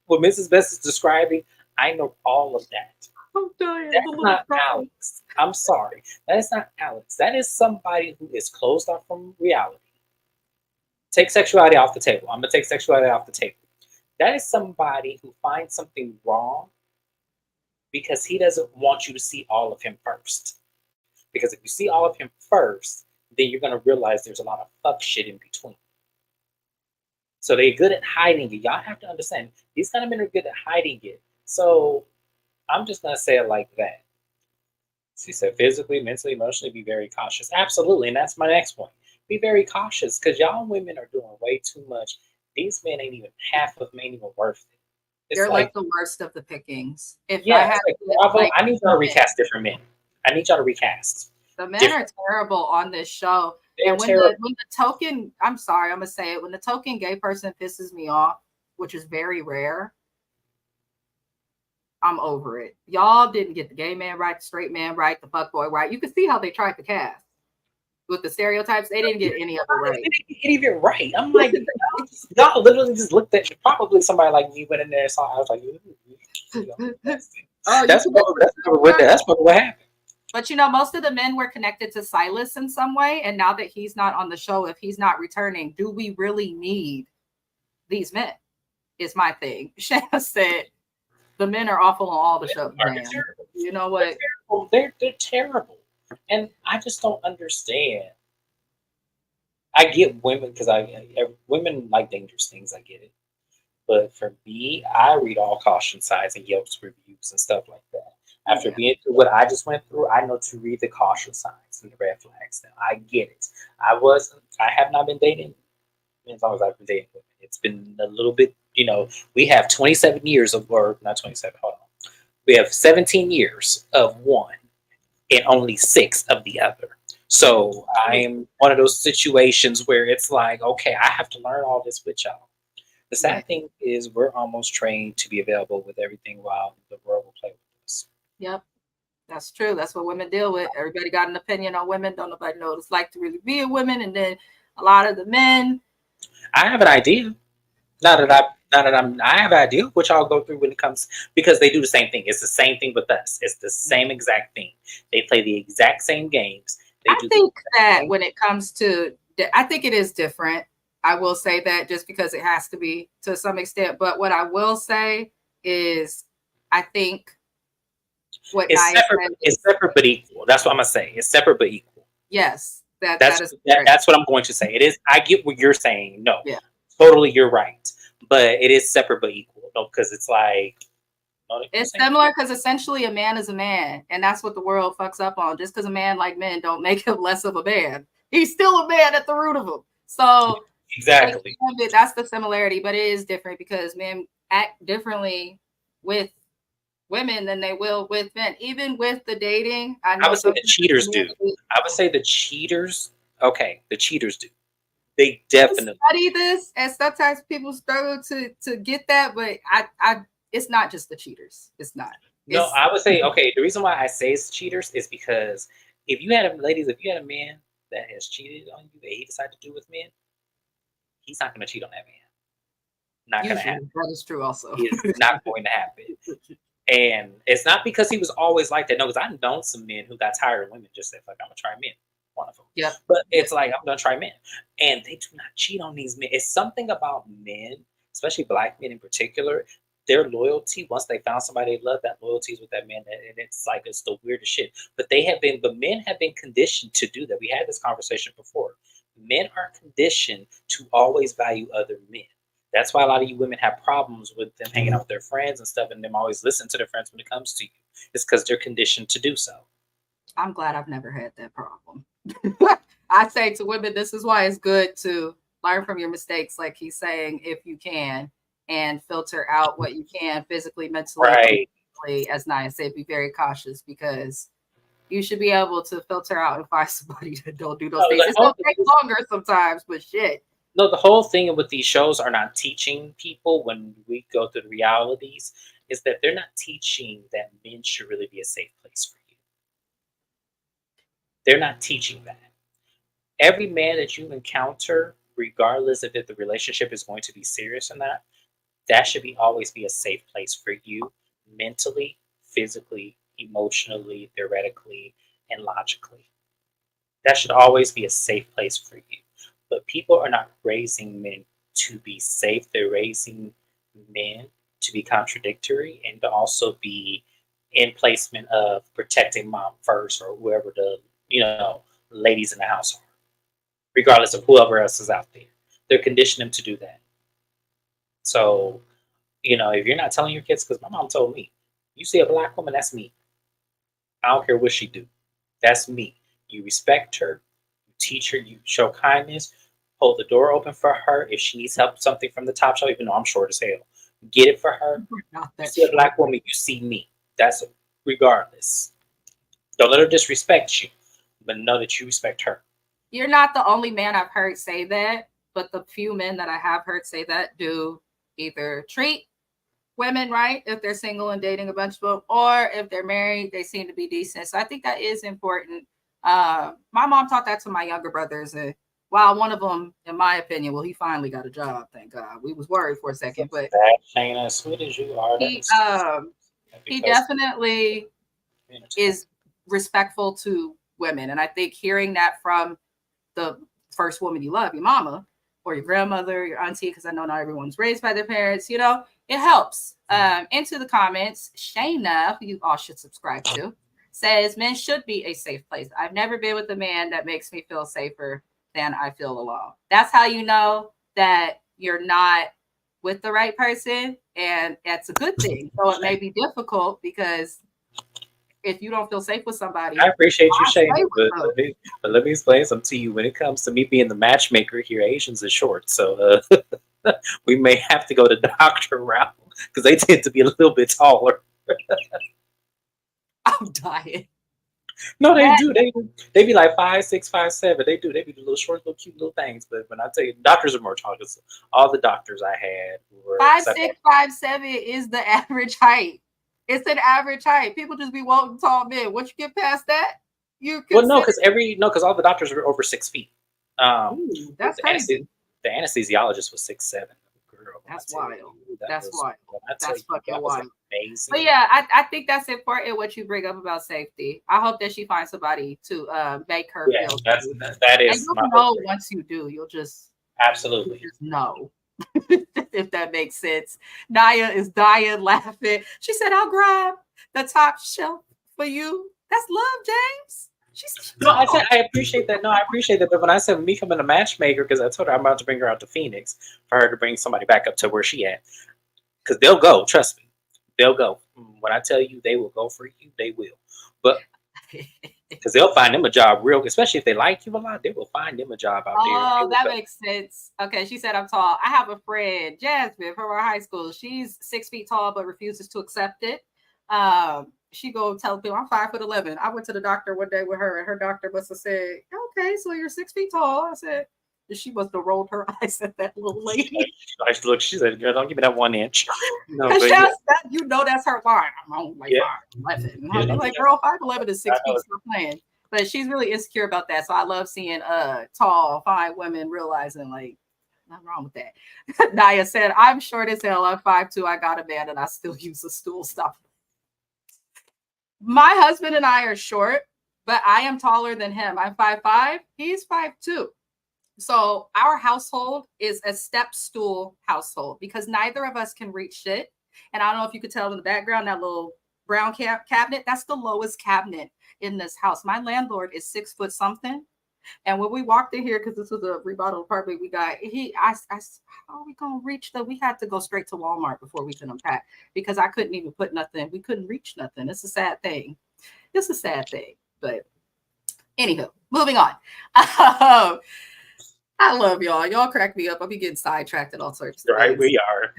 What Mrs. Best is describing, I know all of that. I'm dying. That's not Alex. I'm sorry. That is not Alex. That is somebody who is closed off from reality. Take sexuality off the table. I'm going to take sexuality off the table. That is somebody who finds something wrong because he doesn't want you to see all of him first. Because if you see all of him first, then you're gonna realize there's a lot of fuck shit in between. So they're good at hiding it. Y'all have to understand these kind of men are good at hiding it. So I'm just gonna say it like that. She said physically, mentally, emotionally, be very cautious. Absolutely, and that's my next point. Be very cautious because y'all women are doing way too much. These men ain't even half of them ain't even worth it. It's They're like like, the worst of the pickings. If I yeah, had it's like, to, Bravo, like I need y'all to recast different men. I need y'all to recast. the men are Different. terrible on this show. They're And terrible. when the token, I'm sorry, I'm gonna say it, when the token gay person pisses me off, which is very rare, I'm over it. Y'all didn't get the gay man right, the straight man right, the fuck boy right. You can see how they tried to cast with the stereotypes. They didn't get any of it right. They didn't get even right. I'm like, y'all literally just looked at probably somebody like me went in there and saw. I was like, that's probably what happened. But you know, most of the men were connected to Silas in some way, and now that he's not on the show, if he's not returning, do we really need these men? Is my thing. Shayna said the men are awful on all the shows. You know what? They're terrible, and I just don't understand. I get women because women like dangerous things. I get it, but for me, I read all caution signs and Yelp's reviews and stuff like that. After being through what I just went through, I know to read the caution signs and the red flags. Now I get it. I have not been dating as long as I've been dating women. It's been a little bit, we have 27 years of, or not 27, hold on. We have 17 years of one and only 6 of the other. So I'm one of those situations where it's like, okay, I have to learn all this with y'all. The sad thing is we're almost trained to be available with everything while the world will play with us. Yep. That's true. That's what women deal with. Everybody got an opinion on women. Don't nobody know what it's like to really be a woman. And then a lot of the men. I have an idea. I have an idea what y'all go through when it comes because they do the same thing. It's the same thing with us. It's the same exact thing. They play the exact same games. I think that when it comes to, I think it is different. I will say that just because it has to be to some extent. But what I will say is, I think what it's separate but equal. That's what I'm gonna say. It's separate but equal. Yes, that's what I'm going to say. It is. I get what you're saying. No, totally, you're right. But it is separate but equal. No, because it's like it's similar because essentially a man is a man, and that's what the world fucks up on. Just because a man like men don't make him less of a man. He's still a man at the root of him. So exactly, that's the similarity, but it is different because men act differently with women than they will with men. Even with the dating, I would say the cheaters do. I would say the cheaters. Okay, the cheaters do. They definitely study this, and sometimes people struggle to get that, but I it's not just the cheaters. It's not. No, I would say okay. The reason why I say it's cheaters is because if you had a man that has cheated on you that he decided to do with men, he's not going to cheat on that man. Not going to happen. That is true. Also, it's not going to happen. And it's not because he was always like that. No, because I've known some men who got tired of women just said, "Fuck, I'm gonna try men." One of them. Yeah. But it's like I'm gonna try men, and they do not cheat on these men. It's something about men, especially black men in particular. Their loyalty, once they found somebody they love, that loyalty is with that man, and it's like it's the weirdest shit. But men have been conditioned to do that. We had this conversation before. Men are conditioned to always value other men. That's why a lot of you women have problems with them hanging out with their friends and stuff, and them always listen to their friends when it comes to you. It's because they're conditioned to do so. I'm glad I've never had that problem. I say to women, this is why it's good to learn from your mistakes, like he's saying, if you can, and filter out what you can physically, mentally, as Nia said, be very cautious because you should be able to filter out and find somebody that don't do those things. It's going to take longer sometimes, but shit. No, the whole thing with these shows are not teaching people when we go through the realities is that they're not teaching that men should really be a safe place for you. They're not teaching that. Every man that you encounter, regardless of if the relationship is going to be serious or not, that should always be a safe place for you mentally, physically, emotionally, theoretically, and logically. That should always be a safe place for you. But people are not raising men to be safe. They're raising men to be contradictory and to also be in placement of protecting mom first or whoever the ladies in the house are, regardless of whoever else is out there. They're conditioning them to do that. So, if you're not telling your kids, because my mom told me, you see a black woman, that's me. I don't care what she do. That's me. You respect her, you teach her, you show kindness, hold the door open for her. If she needs help, something from the top shelf, even though I'm short as hell, get it for her. You see a black woman, you see me. That's regardless. Don't let her disrespect you, but know that you respect her. You're not the only man I've heard say that, but the few men that I have heard say that do either treat women right if they're single and dating a bunch of them, or if they're married, they seem to be decent. So I think that is important. My mom taught that to my younger brothers, and while one of them, in my opinion, well, he finally got a job, thank God. We was worried for a second, but Shayna, as sweet as you are, he definitely is respectful to women, and I think hearing that from the first woman you love, your mama or your grandmother, your auntie, because I know not everyone's raised by their parents, it helps. Into the comments, Shayna, who you all should subscribe to, says men should be a safe place. I've never been with a man that makes me feel safer than I feel alone. That's how you know that you're not with the right person, and that's a good thing. So it may be difficult because if you don't feel safe with somebody, I appreciate you, Shayna, but let me explain something to you. When it comes to me being the matchmaker here, Asians are short, so we may have to go the doctor route because they tend to be a little bit taller. I'm dying. No, they do. They be like 5'6", 5'7". They do. They be the little short, little cute little things. But when I tell you, doctors are more taller. All the doctors I had were 5'6", 5'7" is the average height. It's an average height. People just be wanting tall men. Once you get past that, because all the doctors were over 6 feet. That's crazy. The anesthesiologist was 6'7". Girl, that's wild. That's wild. That's fucking wild. Amazing. But yeah, I think that's important what you bring up about safety. I hope that she finds somebody to make her feel that is. And you'll know once you do. You'll just absolutely just know. If that makes sense. Naya is dying laughing. She said, I'll grab the top shelf for you. That's love, James. I appreciate that. No, I appreciate that. But when I said me coming a matchmaker, because I told her I'm about to bring her out to Phoenix for her to bring somebody back up to where she at. Because they'll go, trust me. They'll go. When I tell you they will go for you, they will. But because they'll find them a job especially if they like you a lot, they will find them a job out there. Oh, that makes sense. Okay, she said I'm tall. I have a friend, Jasmine, from our high school. She's 6 feet tall, but refuses to accept it. She go tell people I'm 5'11". I went to the doctor one day with her, and her doctor must have said, "Okay, so you're 6 feet tall." I said, she must have rolled her eyes at that little lady. Look, she said, "Girl, don't give me that 1 inch." No, but that's her line. I'm only 5'11". I'm like, girl, 5'11" is 6 feet. Stop playing. But she's really insecure about that. So I love seeing tall, fine women realizing like nothing wrong with that. Naya said, I'm short as hell. I'm 5'2". I got a man and I still use a stool. Stop. My husband and I are short, but I am taller than him. I'm 5'5". He's 5'2". So our household is a step stool household because neither of us can reach it. And I don't know if you could tell in the background, that little brown cabinet, that's the lowest cabinet in this house. My landlord is 6 foot something. And when we walked in here, because this was a remodeled apartment we got, I how are we going to reach we had to go straight to Walmart before we could unpack because I couldn't even put nothing. We couldn't reach nothing. It's a sad thing. It's a sad thing. But anywho, moving on. I love y'all. Y'all crack me up. I'll be getting sidetracked and all sorts of things. Right, we are.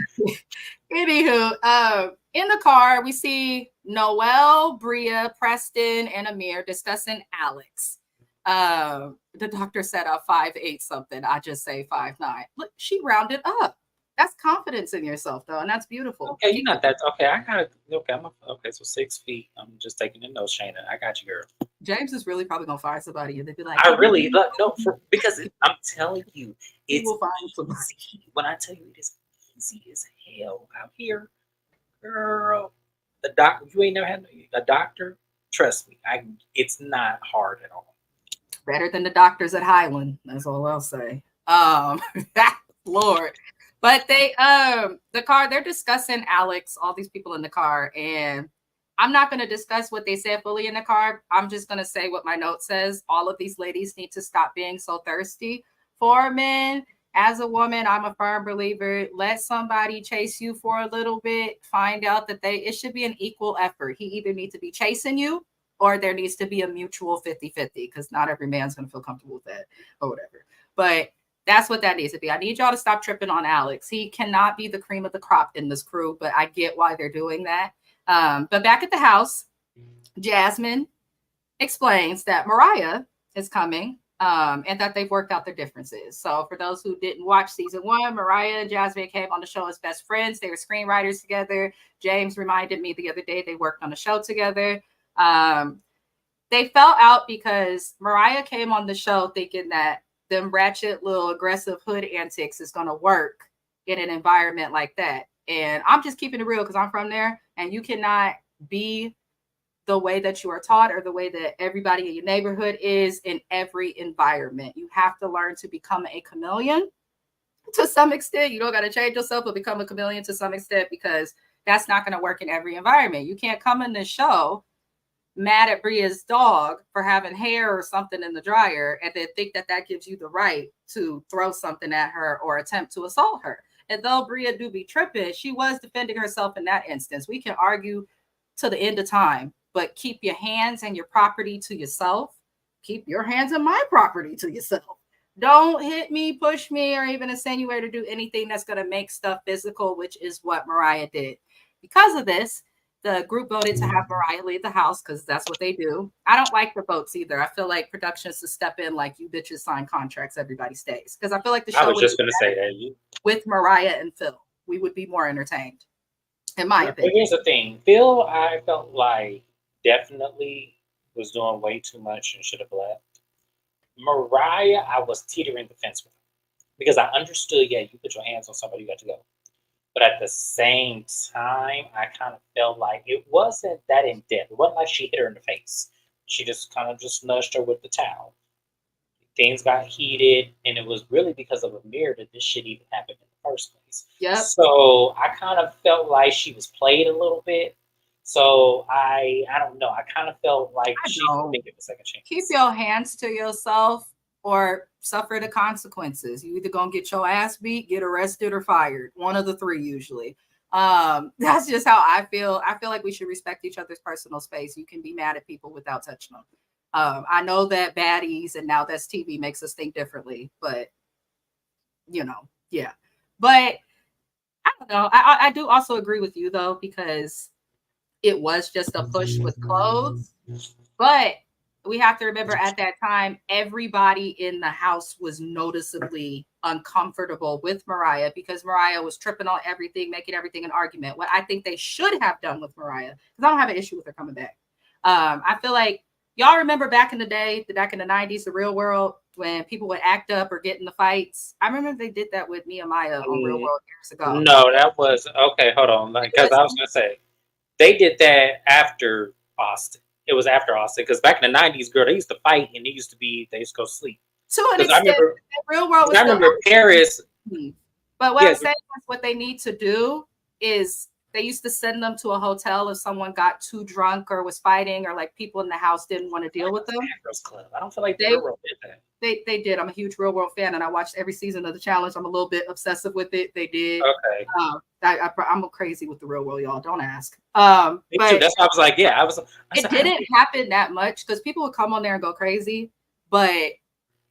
Anywho, in the car, we see Noelle, Bria, Preston, and Amir discussing Alex. The doctor said I'm 5'8" something. I just say 5'9". Look, she rounded up. That's confidence in yourself, though, and that's beautiful. Okay, you're not that. Okay, I got it. Okay, so 6 feet. I'm just taking the notes, Shayna. I got you, girl. James is really probably gonna find somebody, and they'd be like, because I'm telling you, he will find somebody. When I tell you it is easy as hell out here, girl. The doctor, you ain't never had a doctor. Trust me, it's not hard at all. Better than the doctors at Highland. That's all I'll say. Lord. But they the car, they're discussing Alex, all these people in the car, and I'm not going to discuss what they said fully in the car. I'm just going to say what my note says. All of these ladies need to stop being so thirsty for men. As a woman, I'm a firm believer. Let somebody chase you for a little bit. Find out that it should be an equal effort. He either needs to be chasing you or there needs to be a mutual 50-50 because not every man's going to feel comfortable with that or whatever. But that's what that needs to be. I need y'all to stop tripping on Alex. He cannot be the cream of the crop in this crew, but I get why they're doing that. But back at the house, Jasmine explains that Mariah is coming and that they've worked out their differences. So for those who didn't watch season 1, Mariah and Jasmine came on the show as best friends. They were screenwriters together. James reminded me the other day they worked on a show together. They fell out because Mariah came on the show thinking that them ratchet little aggressive hood antics is going to work in an environment like that. And I'm just keeping it real because I'm from there, and you cannot be the way that you are taught or the way that everybody in your neighborhood is in every environment. You have to learn to become a chameleon to some extent. You don't got to change yourself, but become a chameleon to some extent because that's not going to work in every environment. You can't come in this show mad at Bria's dog for having hair or something in the dryer and then think that that gives you the right to throw something at her or attempt to assault her. And though Bria do be tripping, she was defending herself in that instance. We can argue to the end of time, but keep your hands and your property to yourself. Keep your hands and my property to yourself. Don't hit me, push me, or even insinuate or do anything that's going to make stuff physical, which is what Mariah did. Because of this, the group voted to have Mariah leave the house because that's what they do. I don't like the votes either. I feel like production should step in like you bitches sign contracts, everybody stays. Because I feel like the show I was just going to say that. With Mariah and Phil, we would be more entertained, in my opinion. Here's the thing. Phil, I felt like definitely was doing way too much and should have left. Mariah, I was teetering the fence with her because I understood, yeah, you put your hands on somebody, you got to go. But at the same time, I kind of felt like it wasn't that in depth. It wasn't like she hit her in the face. She just kind of just nudged her with the towel. Things got heated, and it was really because of Amir that this shit even happened in the first place. Yep. So I kind of felt like she was played a little bit. So I don't know. I kind of felt like she could give a second chance. Keep your hands to yourself or suffer the consequences. You either gonna get your ass beat, get arrested, or fired. One of the three usually. That's just how I feel. I feel like we should respect each other's personal space. You can be mad at people without touching them. I know that baddies and now that's TV makes us think differently, but yeah. But I don't know. I do also agree with you though, because it was just a push with clothes. But we have to remember at that time, everybody in the house was noticeably uncomfortable with Mariah because Mariah was tripping on everything, making everything an argument. What I think they should have done with Mariah, because I don't have an issue with her coming back. I feel like y'all remember back in the day, back in the 90s, the Real World, when people would act up or get in the fights. I remember they did that with Nehemiah on Real World years ago. No, that was, okay, hold on. Because I was going to say, they did that after Austin. It was after Austin because back in the 90s, girl, they used to fight and they used to go sleep. To an extent, the Real World was I remember Paris. But what I'm saying is what they need to do is they used to send them to a hotel if someone got too drunk or was fighting or like people in the house didn't want to deal with them. I don't feel like the Real World did that. They did. I'm a huge Real World fan and I watched every season of the challenge. I'm a little bit obsessive with it. They did. Okay. I'm crazy with the Real World, y'all. Don't ask. Me too. That's why I was like, yeah, it didn't happen that much because people would come on there and go crazy, but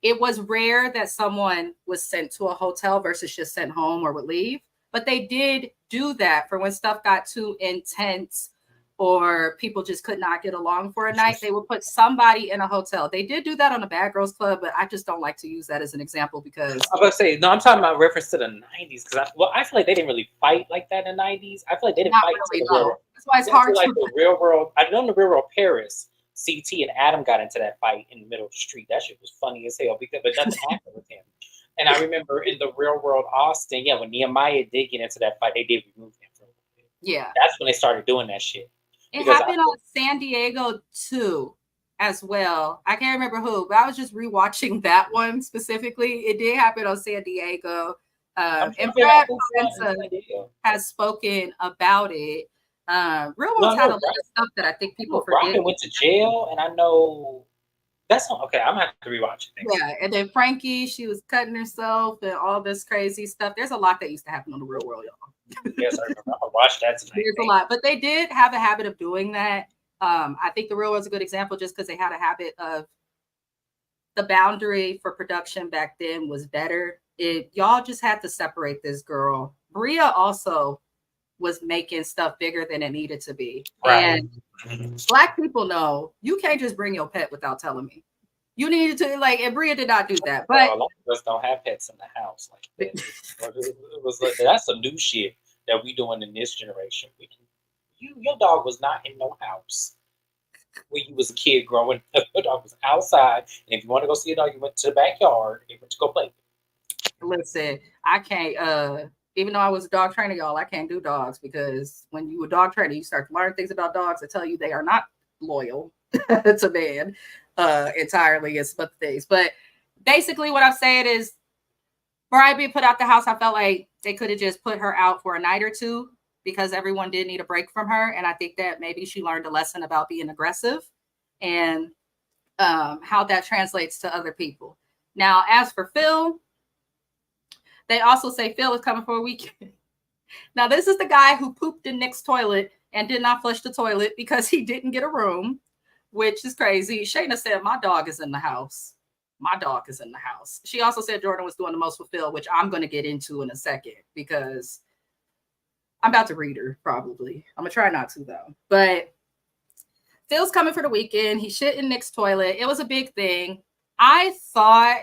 it was rare that someone was sent to a hotel versus just sent home or would leave. But they did do that for when stuff got too intense or people just could not get along for a night. They would put somebody in a hotel. They did do that on the Bad Girls Club, but I just don't like to use that as an example because I was about to say, no, I'm talking about reference to the 90s because I feel like they didn't really fight like that in the 90s. I feel like they didn't fight really, the Real World. That's why it's hard like the Real World. I know in the Real World Paris, CT and Adam got into that fight in the middle of the street. That shit was funny as hell but nothing happened with him. And I remember in the Real World Austin, yeah, when Nehemiah did get into that fight, they did remove him for a little bit. Yeah. That's when they started doing that shit. It happened on San Diego too, as well. I can't remember who, but I was just rewatching that one specifically. It did happen on San Diego. And Brad Prince has spoken about it. Real World's had a lot of stuff that I think people forget. Robin went to jail, and I know that's okay. I'm gonna have to rewatch it. Yeah, and then Frankie, she was cutting herself and all this crazy stuff. There's a lot that used to happen on the Real World, y'all. Yes, I remember. I watched that tonight. There's a lot, but they did have a habit of doing that. I think the Real World's a good example just because they had a habit of the boundary for production back then was better. Y'all just had to separate this girl. Bria also was making stuff bigger than it needed to be. Right. And Black people know you can't just bring your pet without telling me. You needed to, like, and Bria did not do that. But a lot of us don't have pets in the house like that. It was like, that's some new shit that we doing in this generation. Your dog was not in no house when you was a kid growing up. Your dog was outside, and if you want to go see a dog, you went to the backyard and went to go play. Listen, I can't. Even though I was a dog trainer, y'all, I can't do dogs because when you a dog trainer, you start to learn things about dogs that tell you they are not loyal to man entirely. It's but things. But basically, what I'm saying is, Mariah being put out the house, I felt like they could have just put her out for a night or two because everyone did need a break from her, and I think that maybe she learned a lesson about being aggressive and how that translates to other people. Now, as for Phil. They also say Phil is coming for a weekend. Now, this is the guy who pooped in Nick's toilet and did not flush the toilet because he didn't get a room, which is crazy. Shayna said, my dog is in the house. My dog is in the house. She also said Jordan was doing the most with Phil, which I'm going to get into in a second because I'm about to read her, probably. I'm going to try not to, though. But Phil's coming for the weekend. He shit in Nick's toilet. It was a big thing. I thought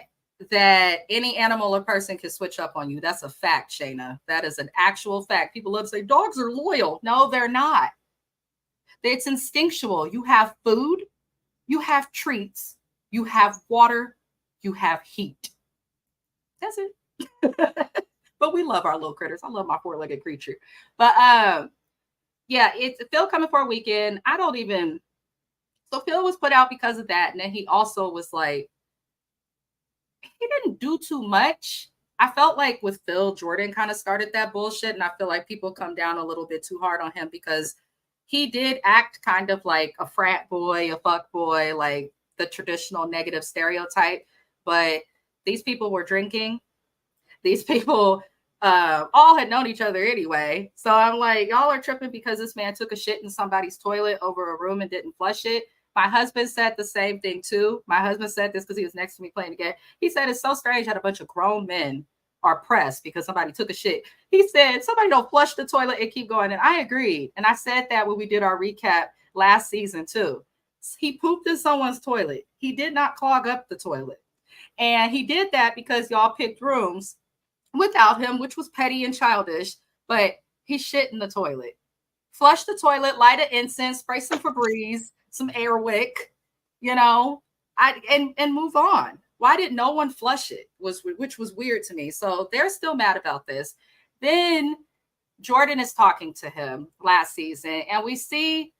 that any animal or person can switch up on you. That's a fact, Shayna. That is an actual fact. People love to say dogs are loyal. No, they're not. It's instinctual. You have food, you have treats, you have water, you have heat. That's it. But we love our little critters. I love my four-legged creature. But yeah, it's Phil coming for a weekend. So Phil was put out because of that. And then he also was like, he didn't do too much. I felt like with Phil, Jordan kind of started that bullshit. And I feel like people come down a little bit too hard on him because he did act kind of like a frat boy, a fuck boy, like the traditional negative stereotype. But these people were drinking. These people all had known each other anyway. So I'm like, y'all are tripping because this man took a shit in somebody's toilet over a room and didn't flush it. My husband said the same thing too. My husband said this because he was next to me playing the game. He said it's so strange that a bunch of grown men are pressed because somebody took a shit. He said somebody don't flush the toilet and keep going. And I agreed. And I said that when we did our recap last season too. He pooped in someone's toilet. He did not clog up the toilet. And he did that because y'all picked rooms without him, which was petty and childish. But he shit in the toilet. Flush the toilet, light an incense, spray some Febreze, some Airwick, and move on. Why did no one flush it? Which was weird to me. So they're still mad about this. Then Jordan is talking to him last season, and we see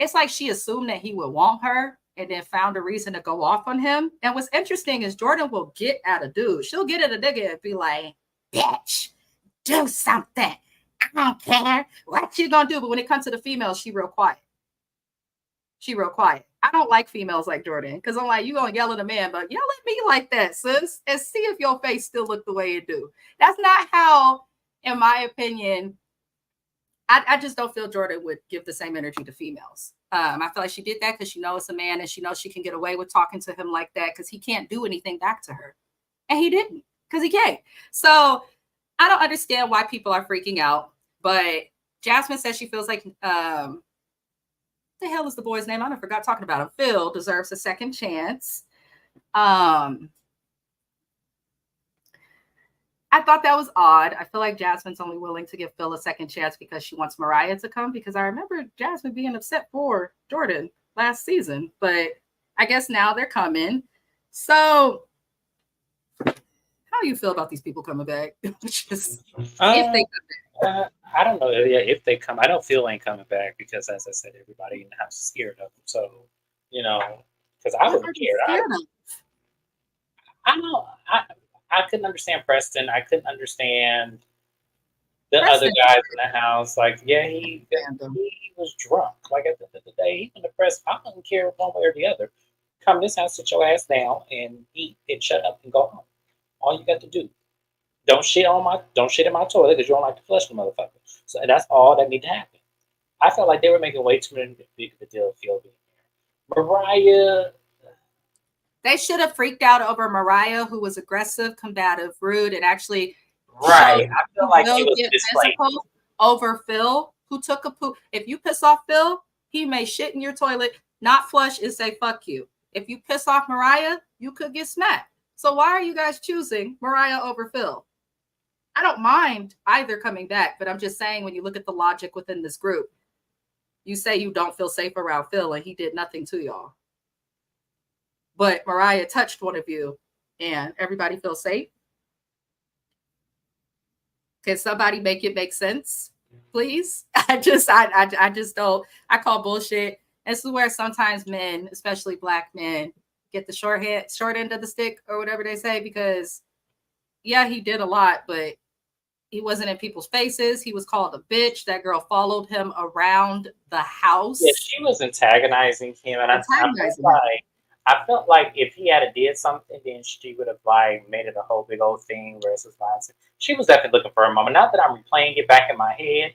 it's like she assumed that he would want her and then found a reason to go off on him. And what's interesting is Jordan will get at a dude. She'll get at a nigga and be like, bitch, do something. I don't care what you gonna do. But when it comes to the females, she real quiet. I don't like females like Jordan because I'm like, you gonna yell at a man, but yell at me like that, sis, and see if your face still look the way it do. That's not how, in my opinion, I just don't feel Jordan would give the same energy to females. I feel like she did that because she knows it's a man and she knows she can get away with talking to him like that because he can't do anything back to her. And he didn't because he can't. So I don't understand why people are freaking out. But Jasmine says she feels like the hell is the boy's name? I forgot talking about him. Phil deserves a second chance. I thought that was odd. I feel like Jasmine's only willing to give Phil a second chance because she wants Mariah to come, because I remember Jasmine being upset for Jordan last season, but I guess now they're coming. So how do you feel about these people coming back? If they come back. I don't know. Yeah, if they come, I know Phil ain't coming back because, as I said, everybody in the house is scared of him. So, because I wouldn't care. I know. I couldn't understand Preston. I couldn't understand the other Preston guys in the house. Like, yeah, fandom. he was drunk. Like at the end of the day, he wouldn't press. I don't care one way or the other. Come to this house, sit your ass down, and eat and shut up and go home. All you got to do. Don't shit in my toilet because you don't like to flush the motherfucker. So that's all that need to happen. I felt like they were making way too big of a deal of Phil being there. Mariah, They should have freaked out over Mariah, who was aggressive, combative, rude, and actually showed right? I feel who like will it was get just like physical over Phil, who took a poop. If you piss off Phil, he may shit in your toilet, not flush, and say fuck you. If you piss off Mariah, you could get smacked. So why are you guys choosing Mariah over Phil? I don't mind either coming back, but I'm just saying when you look at the logic within this group, you say you don't feel safe around Phil, and he did nothing to y'all. But Mariah touched one of you, and everybody feels safe. Can somebody make it make sense, please? I just don't. I call bullshit. This is where sometimes men, especially black men, get the short end of the stick or whatever they say, because yeah, he did a lot, but he wasn't in people's faces. He was called a bitch. That girl followed him around the house. yeah, she was antagonizing him, and I felt like if he had did something, then she would have like made it a whole big old thing versus violence. She was definitely looking for a moment. Not that I'm replaying it back in my head.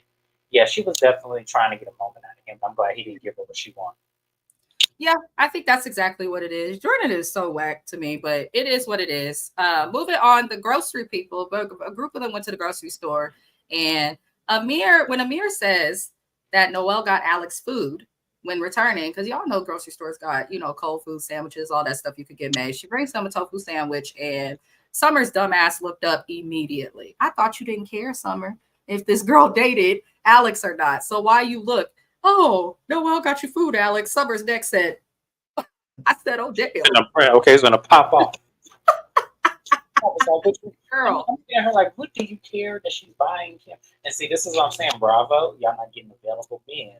Yeah, she was definitely trying to get a moment out of him. I'm glad he didn't give her what she wanted. Yeah, I think that's exactly what it is. Jordan is so whack to me, but it is what it is. Moving on, the grocery people, a group of them went to the grocery store, and when Amir says that Noelle got Alex food when returning, because y'all know grocery stores got, cold food sandwiches, all that stuff you could get made. She brings them a tofu sandwich, and Summer's dumbass looked up immediately. I thought you didn't care, Summer, if this girl dated Alex or not. So why you look? Oh, Noelle got you food, Alex. Summer's neck said, I said, oh, damn. Okay, it's going to pop off. Girl. I'm looking at her like, what do you care that she's buying him? And see, this is what I'm saying. Bravo. Y'all not getting available men.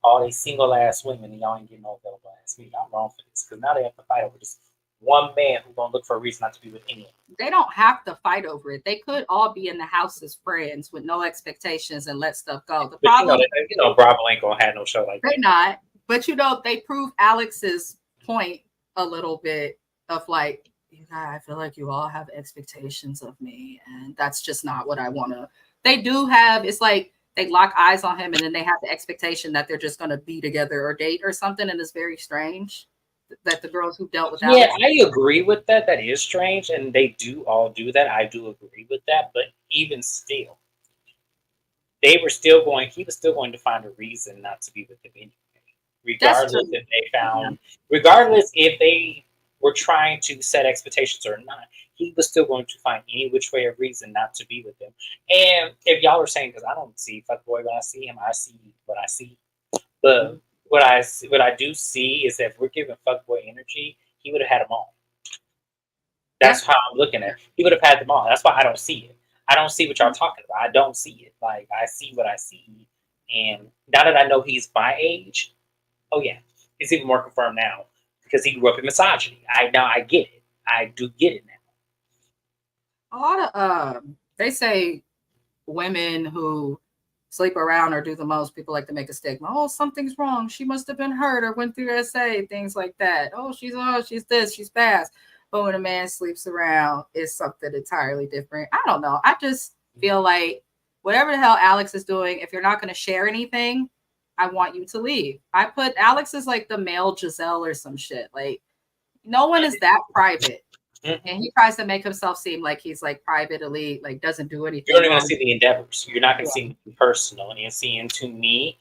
All these single ass women, and y'all ain't getting no available ass men. I'm wrong for this. Because now they have to fight over this one man who's going to look for a reason not to be with anyone. They don't have to fight over it. They could all be in the house as friends with no expectations and let stuff go. The problem, Bravo ain't going to have no show like that. They're not. But, they prove Alex's point a little bit of like, I feel like you all have expectations of me, and that's just not what I want to. They do have, it's like they lock eyes on him, and then they have the expectation that they're just going to be together or date or something, and it's very strange that the girls who dealt with Alex. Yeah, I agree with that. That is strange, and they do all do that. I do agree with that, but even still, he was still going to find a reason not to be with them anyway. Regardless if they were trying to set expectations or not, he was still going to find any which way of reason not to be with them. And if y'all are saying, because I don't see fuckboy when I see him, I see what I see. But what I do see is that if we're giving fuckboy energy, he would have had them all. That's how I'm looking at it. He would have had them all. That's why I don't see it. I don't see what y'all talking about. I don't see it. Like, I see what I see. And now that I know he's my age, oh yeah, it's even more confirmed now because he grew up in misogyny. I get it. I do get it now. A lot of they say women who sleep around or do the most, people like to make a stigma. Oh, something's wrong. She must have been hurt or went through SA, things like that. Oh, she's this, she's fast. But when a man sleeps around, it's something entirely different. I don't know. I just feel like whatever the hell Alex is doing, if you're not going to share anything, I want you to leave. I put Alex as like the male Giselle or some shit. Like, no one is that private. And he tries to make himself seem like he's like private, elite, like doesn't do anything. You're only going to see the endeavors. You're not going to see anything personal. And seeing, to me,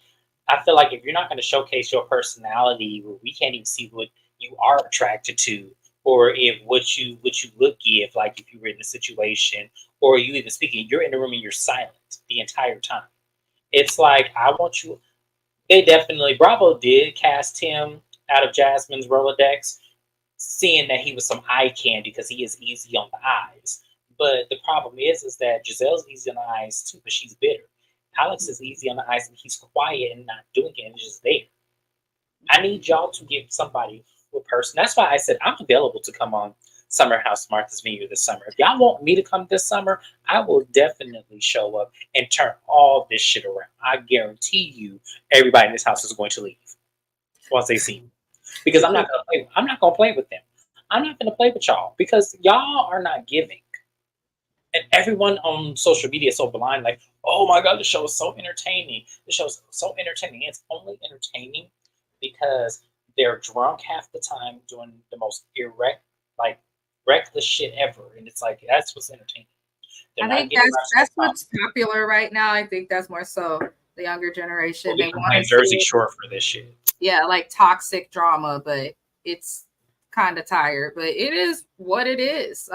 I feel like if you're not going to showcase your personality, we can't even see what you are attracted to, or if what you look give, like if you were in a situation, or you even speaking, you're in the room and you're silent the entire time. It's like, I want you. They definitely, Bravo did cast him out of Jasmine's Rolodex, seeing that he was some eye candy because he is easy on the eyes. But the problem is that Giselle's easy on the eyes too, but she's bitter. Alex is easy on the eyes and he's quiet and not doing it and just there. I need y'all to give somebody with person. That's why I said I'm available to come on Summer House Martha's Vineyard this summer. If y'all want me to come this summer, I will definitely show up and turn all this shit around. I guarantee you, everybody in this house is going to leave once they see me, because I'm not gonna play. I'm not gonna play with them. I'm not gonna play with y'all because y'all are not giving. And everyone on social media is so blind, like, oh my god, the show is so entertaining. The show is so entertaining. It's only entertaining because they're drunk half the time doing the most reckless shit ever. And it's like, that's what's entertaining. I think that's what's popular right now. I think that's more so the younger generation. They want Jersey Shore for this shit. Yeah, like toxic drama, but it's kind of tired, but it is what it is.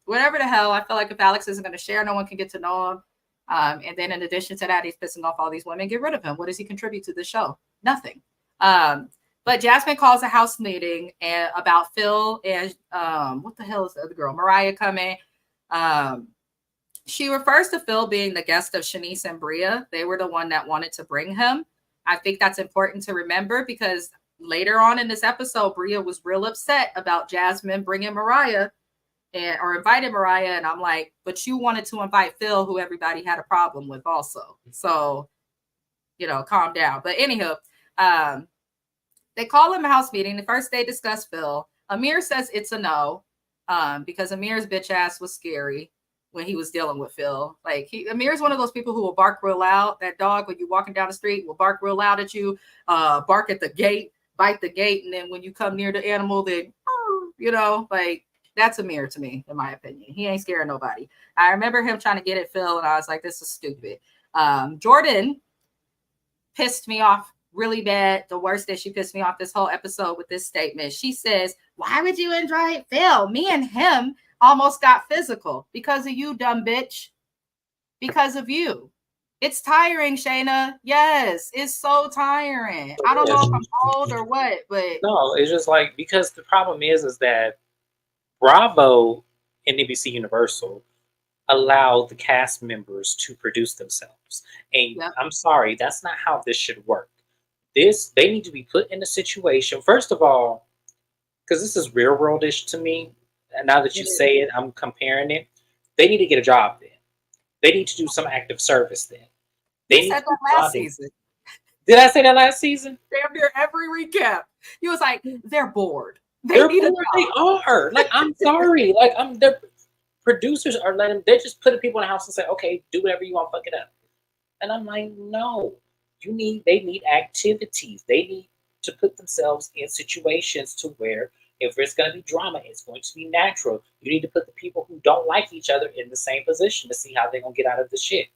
Whatever the hell, I feel like if Alex isn't going to share, no one can get to know him. And then in addition to that, he's pissing off all these women. Get rid of him. What does he contribute to the show? Nothing. But Jasmine calls a house meeting and about Phil and what the hell is the other girl? Mariah coming. She refers to Phil being the guest of Shanice and Bria. They were the one that wanted to bring him. I think that's important to remember because later on in this episode, Bria was real upset about Jasmine bringing Mariah or invited Mariah. And I'm like, but you wanted to invite Phil, who everybody had a problem with also. So, calm down. But anywho, they call him a house meeting. The first they discuss Phil. Amir says it's a no because Amir's bitch ass was scary when he was dealing with Phil. Like Amir's one of those people who will bark real loud. That dog, when you're walking down the street, will bark real loud at you, bark at the gate, bite the gate, and then when you come near the animal, then like that's Amir to me, in my opinion. He ain't scaring nobody. I remember him trying to get at Phil, and I was like, this is stupid. Jordan pissed me off really bad. The worst that she pissed me off this whole episode with this statement. She says, why would you invite Phil? Me and him almost got physical because of you, dumb bitch. Because of you. It's tiring, Shayna. Yes, it's so tiring. I don't know if I'm old or what, but no, it's just like, because the problem is that Bravo and NBC Universal allow the cast members to produce themselves. And I'm sorry, that's not how this should work. They need to be put in a situation, first of all, because this is real worldish to me. And now that you say it, I'm comparing it. They need to get a job then. They need to do some active service then. They said that last season. Did I say that last season? Damn near every recap. You was like, they're bored. They're bored. They are. Like, I'm sorry. Like, their producers are they're just putting people in the house and say, okay, do whatever you want, fuck it up. And I'm like, no. They need activities. They need to put themselves in situations to where if there's going to be drama, it's going to be natural. You need to put the people who don't like each other in the same position to see how they're going to get out of the shit.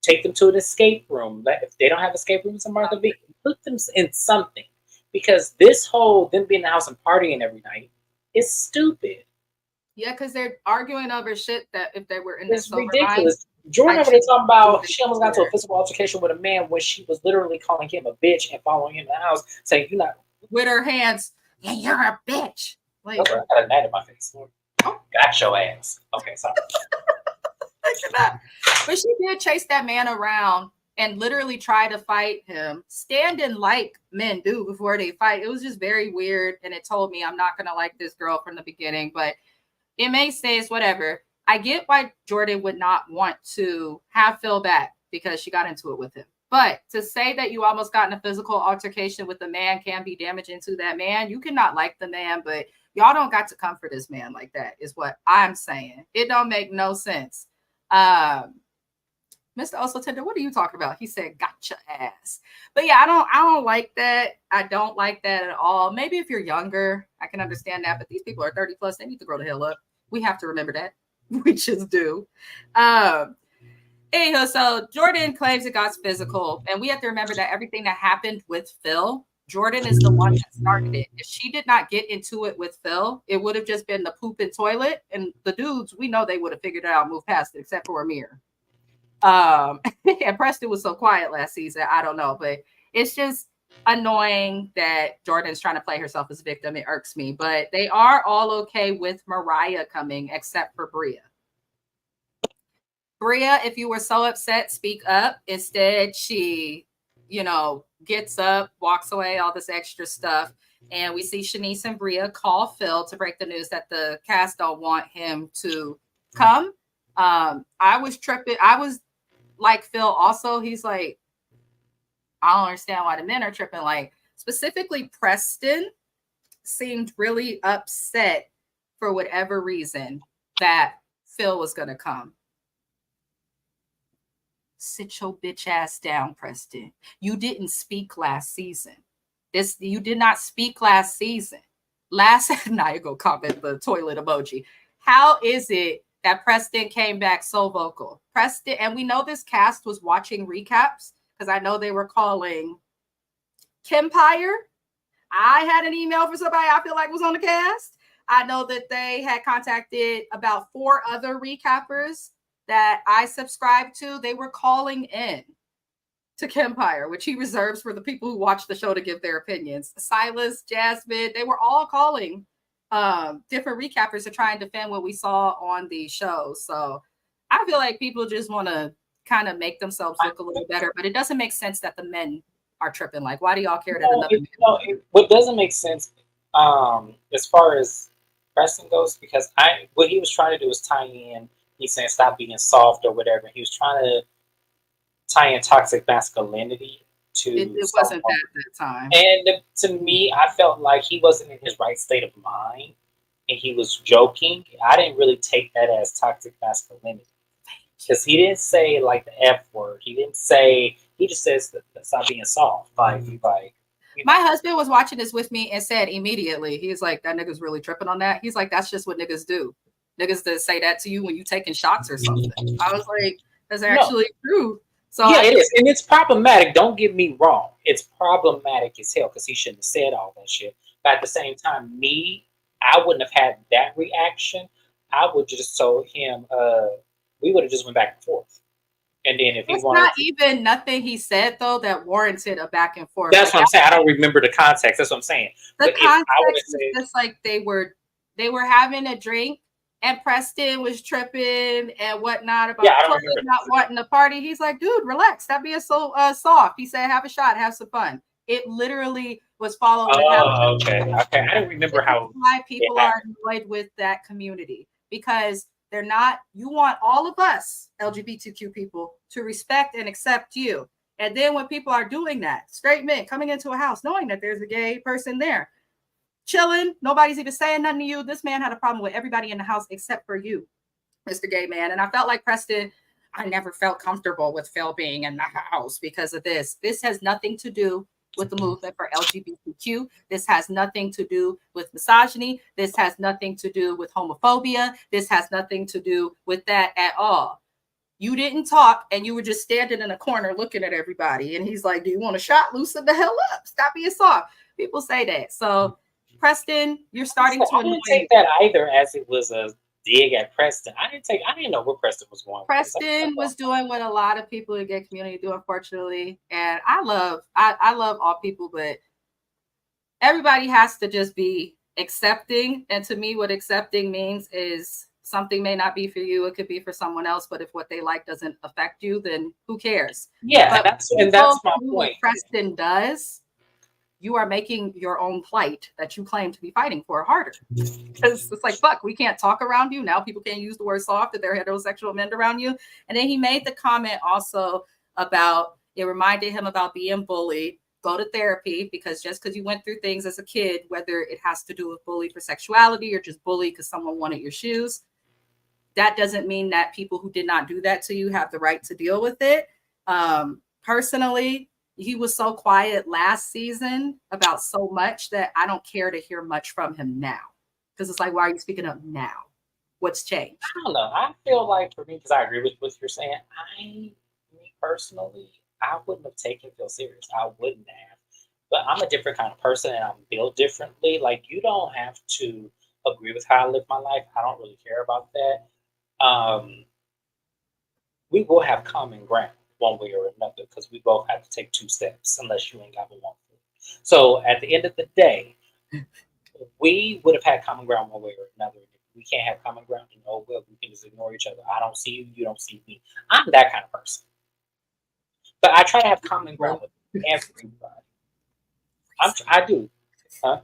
Take them to an escape room. If they don't have escape rooms in Martha V, put them in something. Because this whole them being in the house and partying every night is stupid. Yeah, because they're arguing over shit that if they were in this ridiculous. Jordan over there talking about she almost got into a physical altercation with a man when she was literally calling him a bitch and following him in the house, saying you're not with her hands. Yeah, you're a bitch. Like, I got a gnat in my face. Oh, got your ass. Okay, sorry. But she did chase that man around and literally try to fight him, standing like men do before they fight. It was just very weird, and it told me I'm not gonna like this girl from the beginning. But it makes sense, whatever. I get why Jordan would not want to have Phil back because she got into it with him. But to say that you almost got in a physical altercation with the man can be damaging to that man. You cannot like the man, but y'all don't got to come for this man like that is what I'm saying. It don't make no sense. Mr. Oso Tender, what are you talking about? He said, gotcha ass. But yeah, I don't like that. I don't like that at all. Maybe if you're younger, I can understand that. But these people are 30 plus. They need to grow the hell up. We have to remember that. We just do. Anyhow, so Jordan claims it got physical. And we have to remember that everything that happened with Phil, Jordan is the one that started it. If she did not get into it with Phil, it would have just been the poop and toilet. And the dudes, we know they would have figured it out, moved past it, except for Amir. And Preston was so quiet last season. I don't know, but it's just annoying that Jordan's trying to play herself as a victim. It irks me, but they are all okay with Mariah coming, except for Bria. Bria, if you were so upset, speak up. Instead, she, gets up, walks away, all this extra stuff. And we see Shanice and Bria call Phil to break the news that the cast don't want him to come. I was tripping. I was like Phil also. He's like, I don't understand why the men are tripping. Like, specifically Preston seemed really upset for whatever reason that Phil was going to come. Sit your bitch ass down, Preston. You didn't speak last season. You did not speak last season. Now you go comment the toilet emoji. How is it that Preston came back so vocal? Preston, and we know this cast was watching recaps because I know they were calling Kempire. I had an email for somebody I feel like was on the cast. I know that they had contacted about 4 other recappers that I subscribe to. They were calling in to Kempire, which he reserves for the people who watch the show to give their opinions. Silas, Jasmine, they were all calling different recappers to try and defend what we saw on the show. So I feel like people just want to kind of make themselves look a little better, but it doesn't make sense that the men are tripping. Like, why do y'all care that another man? What doesn't make sense as far as Preston goes, because what he was trying to do was tie in, he's saying stop being soft or whatever. He was trying to tie in toxic masculinity to it wasn't that at that time. And to me, I felt like he wasn't in his right state of mind and he was joking. I didn't really take that as toxic masculinity because he didn't say like the F word. He just says stop being soft. Like my husband was watching this with me and said immediately, he's like, that nigga's really tripping on that. He's like, that's just what niggas do. Niggas that say that to you when you taking shots or something. I was like, that's actually true. So yeah, it is. And it's problematic. Don't get me wrong. It's problematic as hell because he shouldn't have said all that shit. But at the same time, I wouldn't have had that reaction. I would just told him, we would have just went back and forth. And then if he wanted not even nothing he said though that warranted a back and forth. That's what I'm saying. I don't remember the context. That's what I'm saying. The context is just like they were having a drink and Preston was tripping and whatnot about not wanting to party. He's like, dude, relax. Stop being so soft. He said, have a shot, have some fun. It literally was followed. Okay. I don't remember how. Why people are annoyed with that community because they're not. You want all of us LGBTQ people to respect and accept you, and then when people are doing that, straight men coming into a house knowing that there's a gay person there, chilling, nobody's even saying nothing to you. This man had a problem with everybody in the house except for you, Mr. Gay Man. And I felt like Preston, I never felt comfortable with Phil being in the house because of this. This has nothing to do with the movement for LGBTQ. This has nothing to do with misogyny. This has nothing to do with homophobia. This has nothing to do with that at all. You didn't talk and you were just standing in a corner looking at everybody. And he's like, do you want a shot? Loosen the hell up. Stop being soft. People say that. So Preston, you're starting to I didn't take that either as it was a dig at Preston. I didn't know where Preston was going. Preston was doing what a lot of people in the gay community do, unfortunately. And I love all people, but everybody has to just be accepting. And to me, what accepting means is something may not be for you. It could be for someone else, but if what they like doesn't affect you, then who cares? Yeah, that's my point. What Preston does, you are making your own plight that you claim to be fighting for harder. Because it's like, fuck, we can't talk around you. Now people can't use the word soft if they're heterosexual men around you. And then he made the comment also about, it reminded him about being bullied. Go to therapy, because just because you went through things as a kid, whether it has to do with bully for sexuality or just bully because someone wanted your shoes, that doesn't mean that people who did not do that to you have the right to deal with it. Personally, he was so quiet last season about so much that I don't care to hear much from him now. Because it's like, why are you speaking up now? What's changed? I don't know. I feel like for me, because I agree with what you're saying, me personally, I wouldn't have taken Phil serious. I wouldn't have. But I'm a different kind of person and I'm built differently. Like, you don't have to agree with how I live my life. I don't really care about that. We will have common ground one way or another, because we both have to take 2 steps unless you ain't got but 1 foot. So at the end of the day, we would have had common ground one way or another. If we can't have common ground, well, we can just ignore each other. I don't see you, you don't see me. I'm that kind of person. But I try to have common ground with everybody. I do. Huh?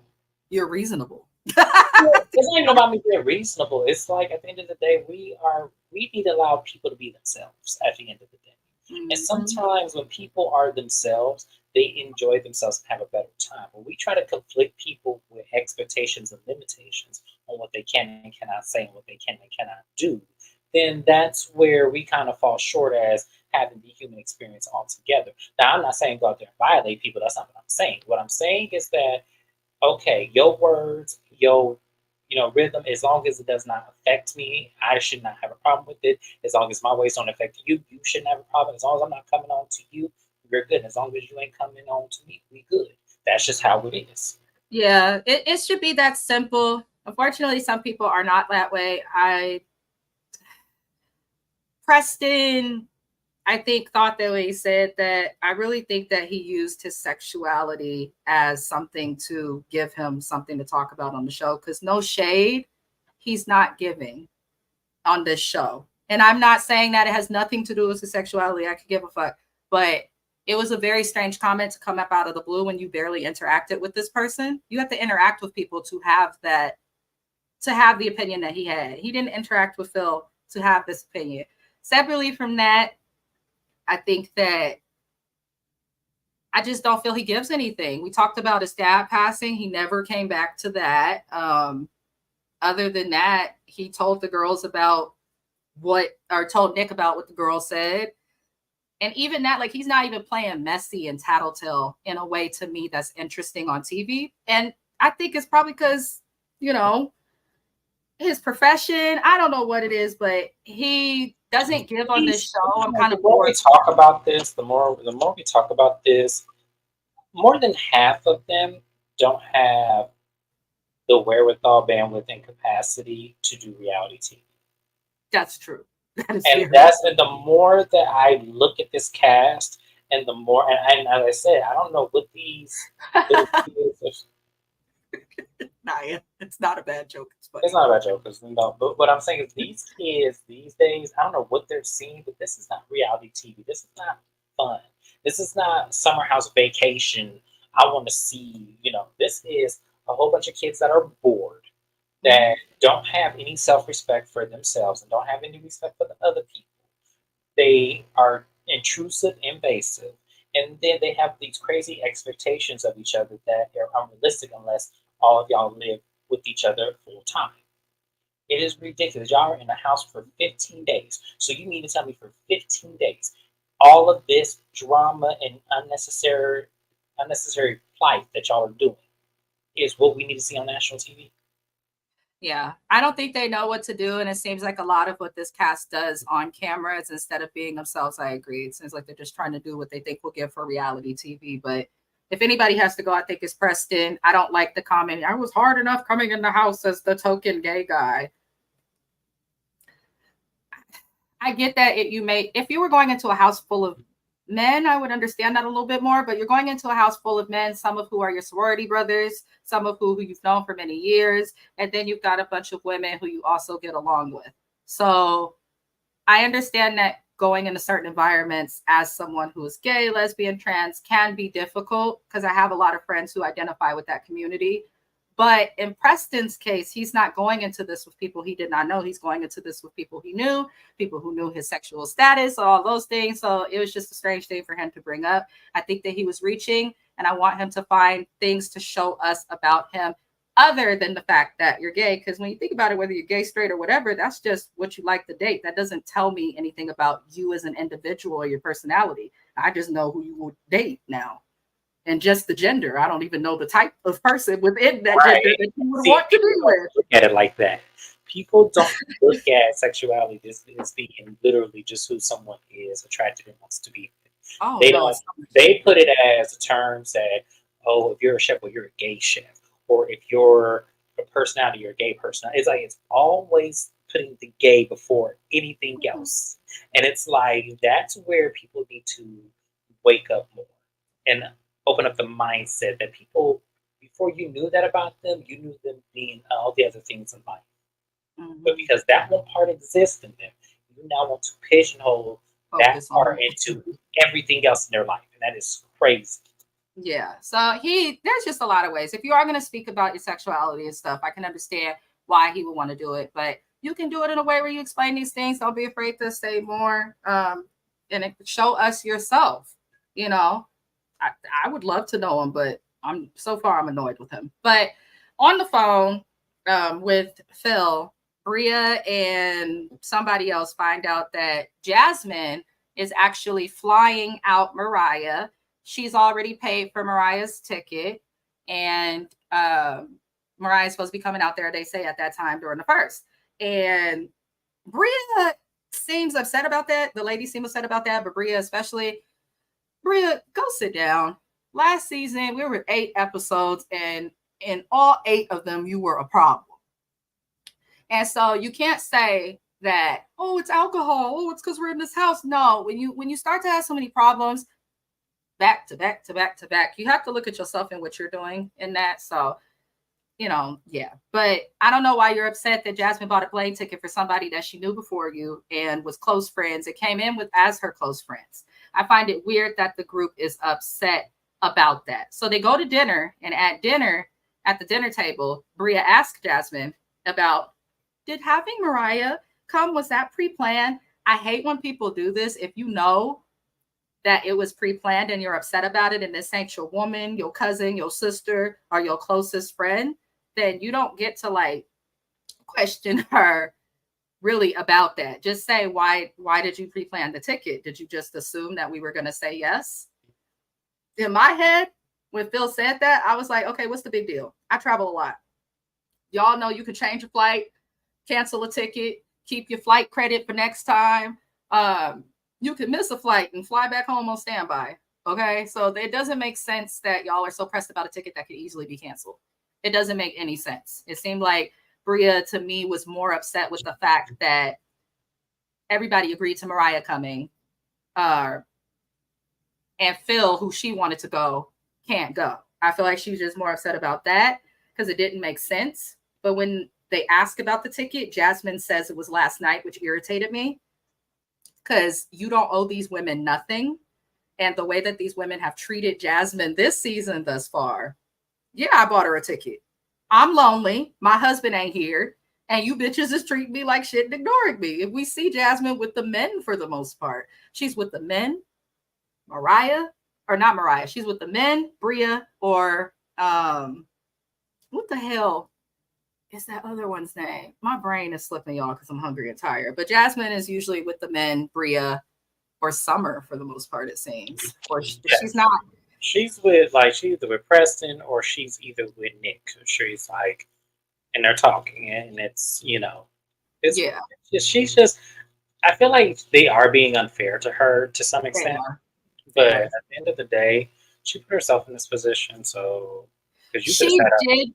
You're reasonable. It's not even about me being reasonable. It's like at the end of the day, we need to allow people to be themselves at the end of the day. And sometimes when people are themselves, they enjoy themselves and have a better time. When we try to conflict people with expectations and limitations on what they can and cannot say and what they can and cannot do, then that's where we kind of fall short as having the human experience altogether. Now, I'm not saying go out there and violate people. That's not what I'm saying. What I'm saying is that, okay, your words, your rhythm, as long as it does not affect me, I should not have a problem with it. As long as my ways don't affect you, you shouldn't have a problem. As long as I'm not coming on to you, we're good. As long as you ain't coming on to me, we good. That's just how it is. Yeah, it should be that simple. Unfortunately, some people are not that way. Preston, I think, thought that way. He said that I really think that he used his sexuality as something to give him something to talk about on the show, because no shade, he's not giving on this show. And I'm not saying that it has nothing to do with his sexuality. I could give a fuck. But it was a very strange comment to come up out of the blue when you barely interacted with this person. You have to interact with people to have that, to have the opinion that he had. He didn't interact with Phil to have this opinion. Separately from that, I think that I just don't feel he gives anything. We talked about his dad passing. He never came back to that. Other than that, he told the girls about told Nick about what the girl said. And even that, like, he's not even playing messy and tattletale in a way to me that's interesting on TV. And I think it's probably because, his profession, I don't know what it is, but he doesn't give on this show. I'm kind of bored. The more we talk about this, the more we talk about this, more than half of them don't have the wherewithal, bandwidth, and capacity to do reality TV. That's true. That is and the more that I look at this cast, and the more, and as I said, I don't know what these little kids Nah, it's not a bad joke. It's not a bad joke, but what I'm saying is these kids these days, I don't know what they're seeing, but this is not reality TV. This is not fun. This is not summer house vacation. I want to see, this is a whole bunch of kids that are bored, that don't have any self-respect for themselves and don't have any respect for the other people. They are intrusive, invasive, and then they have these crazy expectations of each other that are unrealistic unless all of y'all live with each other full time. It is ridiculous. Y'all are in the house for 15 days. So you mean to tell me for 15 days, all of this drama and unnecessary plight that y'all are doing is what we need to see on national TV? Yeah, I don't think they know what to do. And it seems like a lot of what this cast does on camera is, instead of being themselves, I agree. It seems like they're just trying to do what they think will give for reality TV. But if anybody has to go, I think it's Preston. I don't like the comment, I was hard enough coming in the house as the token gay guy. I get that if you were going into a house full of men, I would understand that a little bit more, but you're going into a house full of men, some of who are your sorority brothers, some of who you've known for many years, and then you've got a bunch of women who you also get along with. So I understand that going into certain environments as someone who is gay, lesbian, trans can be difficult, because I have a lot of friends who identify with that community. But in Preston's case, he's not going into this with people he did not know. He's going into this with people he knew, people who knew his sexual status, all those things. So it was just a strange thing for him to bring up. I think that he was reaching, and I want him to find things to show us about him other than the fact that you're gay. Because when you think about it, whether you're gay, straight, or whatever, that's just what you like to date. That doesn't tell me anything about you as an individual or your personality. I just know who you would date now. And just the gender. I don't even know the type of person within that gender that you would want to be with. Look at it like that. People don't look at sexuality as being literally just who someone is attracted and wants to be with. Oh, they put it as a term that, if you're a chef, well, you're a gay chef. Or if you're a personality, you're a gay person. It's like, it's always putting the gay before anything else. And it's like, that's where people need to wake up more and open up the mindset that people, before you knew that about them, you knew them being all the other things in life. But because that one part exists in them, you now want to pigeonhole that part into everything else in their life. And that is crazy. Yeah. So there's just a lot of ways. If you are going to speak about your sexuality and stuff, I can understand why he would want to do it, but you can do it in a way where you explain these things. Don't be afraid to say more, and show us yourself. You know, I would love to know him, but I'm annoyed with him. But on the phone with Phil, Bria and somebody else find out that Jasmine is actually flying out Mariah. She's already paid for Mariah's ticket, and Mariah's supposed to be coming out there, they say, at that time during the first. And Bria seems upset about that. The ladies seem upset about that, but Bria especially. Bria, go sit down. Last season, we were 8 episodes, and in all 8 of them, you were a problem. And so you can't say that, oh, it's alcohol. Oh, it's because we're in this house. No, when you start to have so many problems, back to back to back to back, you have to look at yourself and what you're doing in that. So, yeah. But I don't know why you're upset that Jasmine bought a plane ticket for somebody that she knew before you and was close friends. It came in with as her close friends. I find it weird that the group is upset about that. So they go to dinner, and at the dinner table, Bria asked Jasmine about, did having Mariah come, was that pre-planned? I hate when people do this. If you know that it was pre-planned and you're upset about it, and this ain't your woman, your cousin, your sister, or your closest friend, then you don't get to question her really about that. Just say, why did you pre-plan the ticket? Did you just assume that we were going to say yes? In my head, when Phil said that, I was like, okay, what's the big deal? I travel a lot. Y'all know you can change your flight, cancel a ticket, keep your flight credit for next time. You can miss a flight and fly back home on standby. Okay. So it doesn't make sense that y'all are so pressed about a ticket that could easily be canceled. It doesn't make any sense. It seemed like Bria, to me, was more upset with the fact that everybody agreed to Mariah coming. And Phil, who she wanted to go, can't go. I feel like she was just more upset about that because it didn't make sense. But when they ask about the ticket, Jasmine says it was last night, which irritated me because you don't owe these women nothing. And the way that these women have treated Jasmine this season thus far, yeah, I bought her a ticket. I'm lonely. My husband ain't here. And you bitches is treating me like shit and ignoring me. If we see Jasmine with the men for the most part, she's with the men, she's with the men, Bria, or what the hell is that other one's name? My brain is slipping, y'all, because I'm hungry and tired. But Jasmine is usually with the men, Bria, or Summer for the most part, it seems. Or she's not. She's she's either with Preston or she's either with Nick. She's and they're talking, and it's she's just. I feel like they are being unfair to her to some extent, but at the end of the day, she put herself in this position. So because you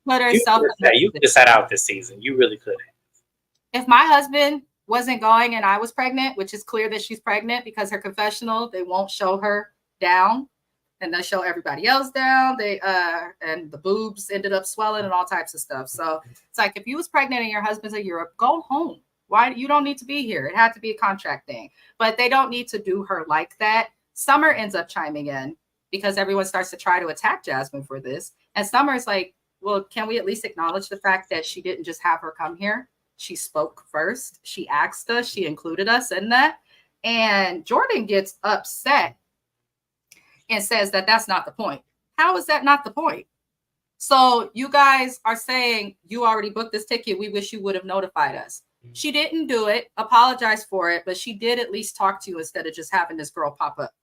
could have sat out this season, you really could have. If my husband wasn't going and I was pregnant, which is clear that she's pregnant because her confessional, they won't show her down. And they show everybody else down. And the boobs ended up swelling and all types of stuff. So it's like, if you was pregnant and your husband's in Europe, go home. Why? You don't need to be here. It had to be a contract thing. But they don't need to do her like that. Summer ends up chiming in because everyone starts to try to attack Jasmine for this. And Summer's like, well, can we at least acknowledge the fact that she didn't just have her come here? She spoke first. She asked us. She included us in that. And Jordan gets upset and says that that's not the point. How is that not the point? So you guys are saying you already booked this ticket. We wish you would have notified us. She didn't do it, apologize for it, but she did at least talk to you instead of just having this girl pop up,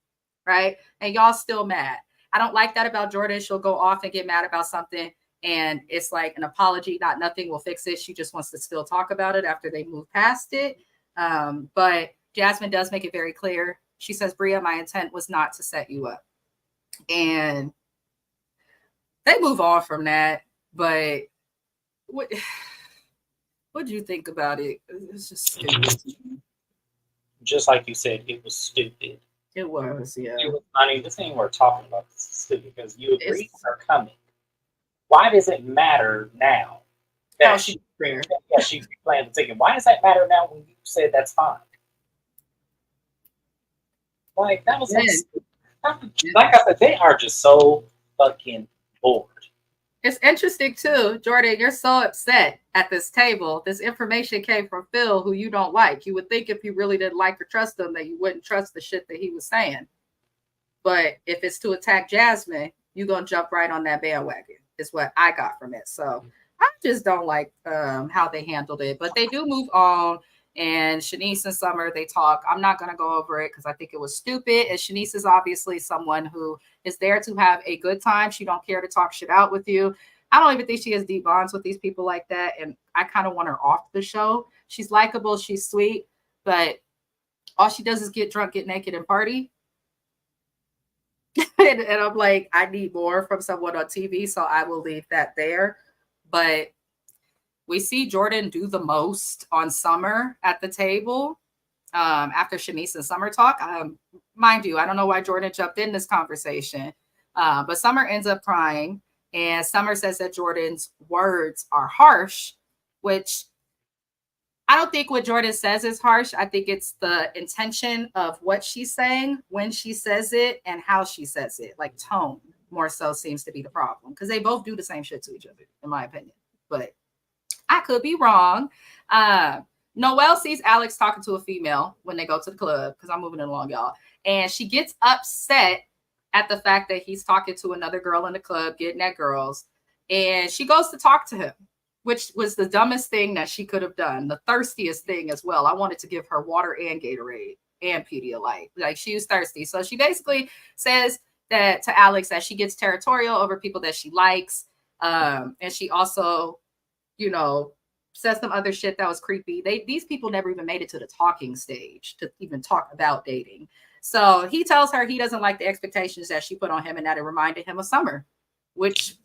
right? And y'all still mad. I don't like that about Jordan. She'll go off and get mad about something, and it's like an apology, not nothing will fix it. She just wants to still talk about it after they move past it. But Jasmine does make it very clear. She says, Bria, my intent was not to set you up. And they move on from that. But what do you think about it? It's just stupid. Just like you said, it was stupid. It was, yeah. This ain't worth talking about. This is stupid because you agreed to her coming. Why does it matter now that she planned the ticket? Why does that matter now when you said that's fine? Like, that was like I said, they are just so fucking bored. It's interesting too, Jordan. You're so upset at this table. This information came from Phil, who you don't like. You would think if you really didn't like or trust him, that you wouldn't trust the shit that he was saying. But if it's to attack Jasmine, you're gonna jump right on that bandwagon. Is what I got from it. So I just don't like how they handled it. But they do move on. And Shanice and Summer, they talk. I'm not going to go over it because I think it was stupid. And Shanice is obviously someone who is there to have a good time. She don't care to talk shit out with you. I don't even think she has deep bonds with these people like that. And I kind of want her off the show. She's likable. She's sweet. But all she does is get drunk, get naked, and party. and I'm like, I need more from someone on TV. So I will leave that there. But we see Jordan do the most on Summer at the table after Shanice and Summer talk. Mind you, I don't know why Jordan jumped in this conversation, but Summer ends up crying, and Summer says that Jordan's words are harsh, which I don't think what Jordan says is harsh. I think it's the intention of what she's saying, when she says it, and how she says it. Like tone more so seems to be the problem, because they both do the same shit to each other, in my opinion. But I could be wrong. Noelle sees Alex talking to a female when they go to the club, because I'm moving it along, y'all. And she gets upset at the fact that he's talking to another girl in the club, getting at girls. And she goes to talk to him, which was the dumbest thing that she could have done. The thirstiest thing as well. I wanted to give her water and Gatorade and Pedialyte. Like, she was thirsty. So she basically says that to Alex that she gets territorial over people that she likes. And she also, you know, says some other shit that was creepy. These people never even made it to the talking stage to even talk about dating. So he tells her he doesn't like the expectations that she put on him and that it reminded him of Summer, which,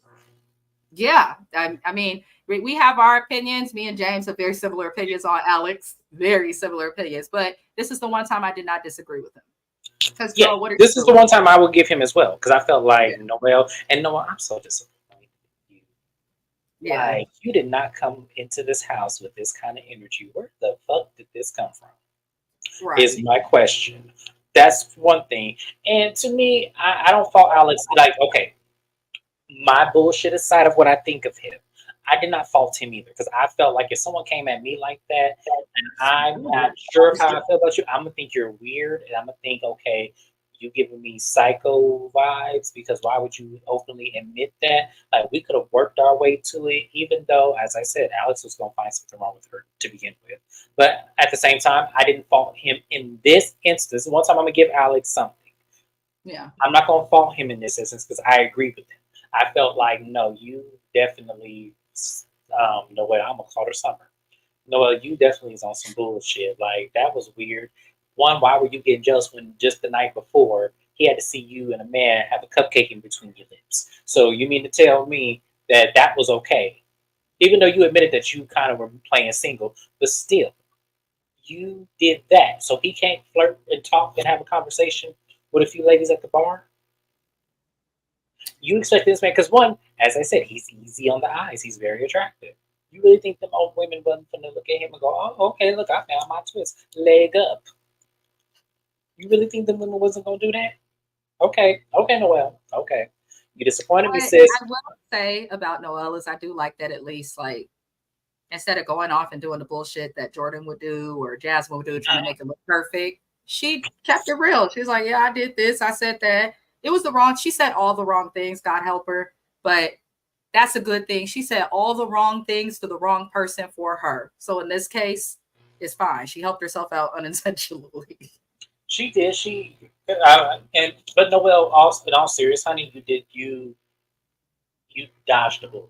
yeah, I mean, we have our opinions. Me and James have very similar opinions on Alex, very similar opinions. But this is the one time I did not disagree with him. Because this is the one time I will give him as well, because I felt like Noelle, I'm so disappointed. Yeah. Like, you did not come into this house with this kind of energy. Where the fuck did this come from? Right. Is my question. That's one thing. And to me, I don't fault Alex. Like, okay, my bullshit aside of what I think of him, I did not fault him either, because I felt like if someone came at me like that and I'm not sure of how I feel about you, I'm going to think you're weird, and I'm going to think, okay, you giving me psycho vibes, because why would you openly admit that? Like, we could have worked our way to it, even though, as I said, Alex was going to find something wrong with her to begin with. But at the same time, I didn't fault him in this instance. One time I'm going to give Alex something. Yeah. I'm not going to fault him in this instance, because I agree with him. I felt like, no, you definitely, Noelle, I'm going to call her Summer. Noelle, you definitely is on some bullshit. Like, that was weird. One, why were you getting jealous when just the night before he had to see you and a man have a cupcake in between your lips? So you mean to tell me that that was okay? Even though you admitted that you kind of were playing single, but still, you did that. So he can't flirt and talk and have a conversation with a few ladies at the bar? You expect this man, because one, as I said, he's easy on the eyes. He's very attractive. You really think them old women wasn't going to look at him and go, oh, okay, look, I found my twist. Leg up. You really think the women wasn't going to do that? Okay, Noelle. Okay. You disappointed me, sis. I will say about Noelle is I do like that, at least, like, instead of going off and doing the bullshit that Jordan would do or Jasmine would do, trying to make it look perfect, she kept it real. She was like, yeah, I did this. I said that. It was she said all the wrong things, God help her. But that's a good thing. She said all the wrong things to the wrong person for her. So in this case, it's fine. She helped herself out unintentionally. She did. But Noelle, in all serious, honey, you dodged the bullet.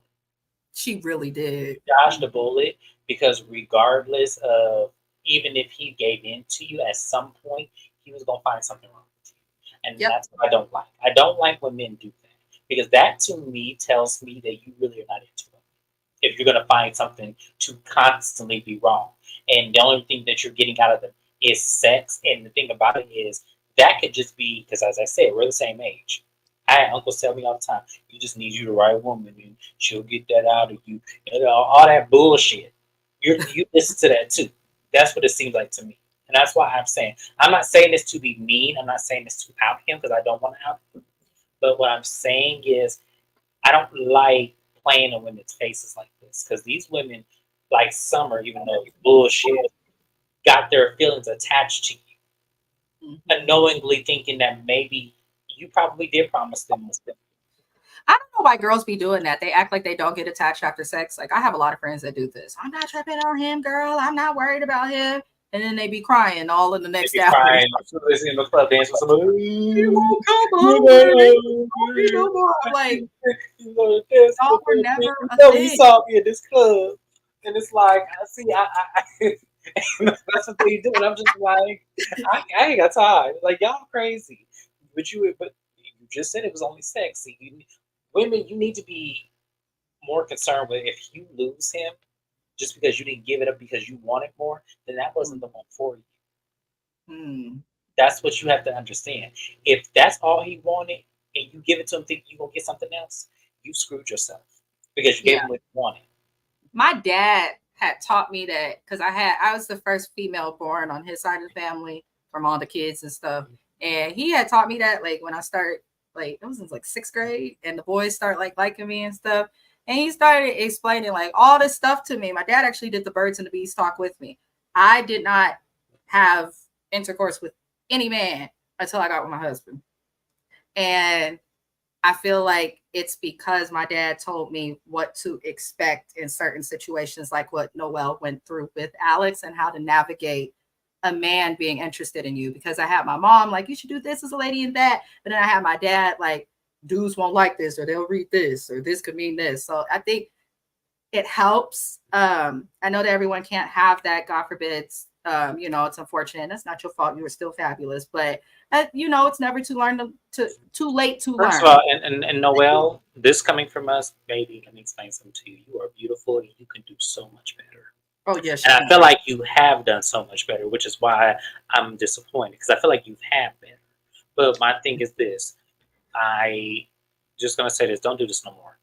She really did. Dodged the bullet, because regardless of, even if he gave in to you at some point, he was gonna find something wrong with you, and that's what I don't like. I don't like when men do that, because that to me tells me that you really are not into it. If you're gonna find something to constantly be wrong, and the only thing that you're getting out of them is sex. And the thing about it is that could just be because, as I said, we're the same age. I had uncles tell me all the time, you just need you the right woman and she'll get that out of you. All that bullshit. You listen to that too. That's what it seems like to me. And that's why I'm not saying this to be mean. I'm not saying this to out him, because I don't want to out him. But what I'm saying is, I don't like playing in women's faces like this because these women, like Summer, even though it's bullshit, got their feelings attached to you, unknowingly thinking that maybe you probably did promise them. I don't know why girls be doing that. They act like they don't get attached after sex. Like I have a lot of friends that do this. I'm not tripping on him, girl. I'm not worried about him. And then they be crying all in the They next be hour. crying, listening to the club dance with somebody. You won't come home. No more. I'm like, y'all were never a no, he thing. saw me at this club, and it's like, I see, that's what they do, and I'm just like, I ain't got time. Like y'all crazy, but you just said it was only sexy. Women, you need to be more concerned with if you lose him just because you didn't give it up because you wanted more, then that wasn't the one for you. That's what you have to understand. If that's all he wanted and you give it to him thinking you're gonna get something else, you screwed yourself because you gave him what he wanted. My dad had taught me that because I was the first female born on his side of the family from all the kids and stuff. And he had taught me that like when I started, like it was in like 6th grade and the boys start like liking me and stuff. And he started explaining like all this stuff to me. My dad actually did the birds and the bees talk with me. I did not have intercourse with any man until I got with my husband. And I feel like it's because my dad told me what to expect in certain situations, like what Noelle went through with Alex and how to navigate a man being interested in you. Because I had my mom like, you should do this as a lady and that. But then I had my dad like, dudes won't like this or they'll read this or this could mean this. So I think it helps. I know that everyone can't have that, God forbid. It's unfortunate. That's not your fault. You were still fabulous, but it's never too late to learn. First of all, and Noelle, this coming from us, baby, let me explain something to you. You are beautiful and you can do so much better. Oh yes, and I feel like you have done so much better, which is why I'm disappointed because I feel like you have been. But my thing is this: I just gonna say this: don't do this no more.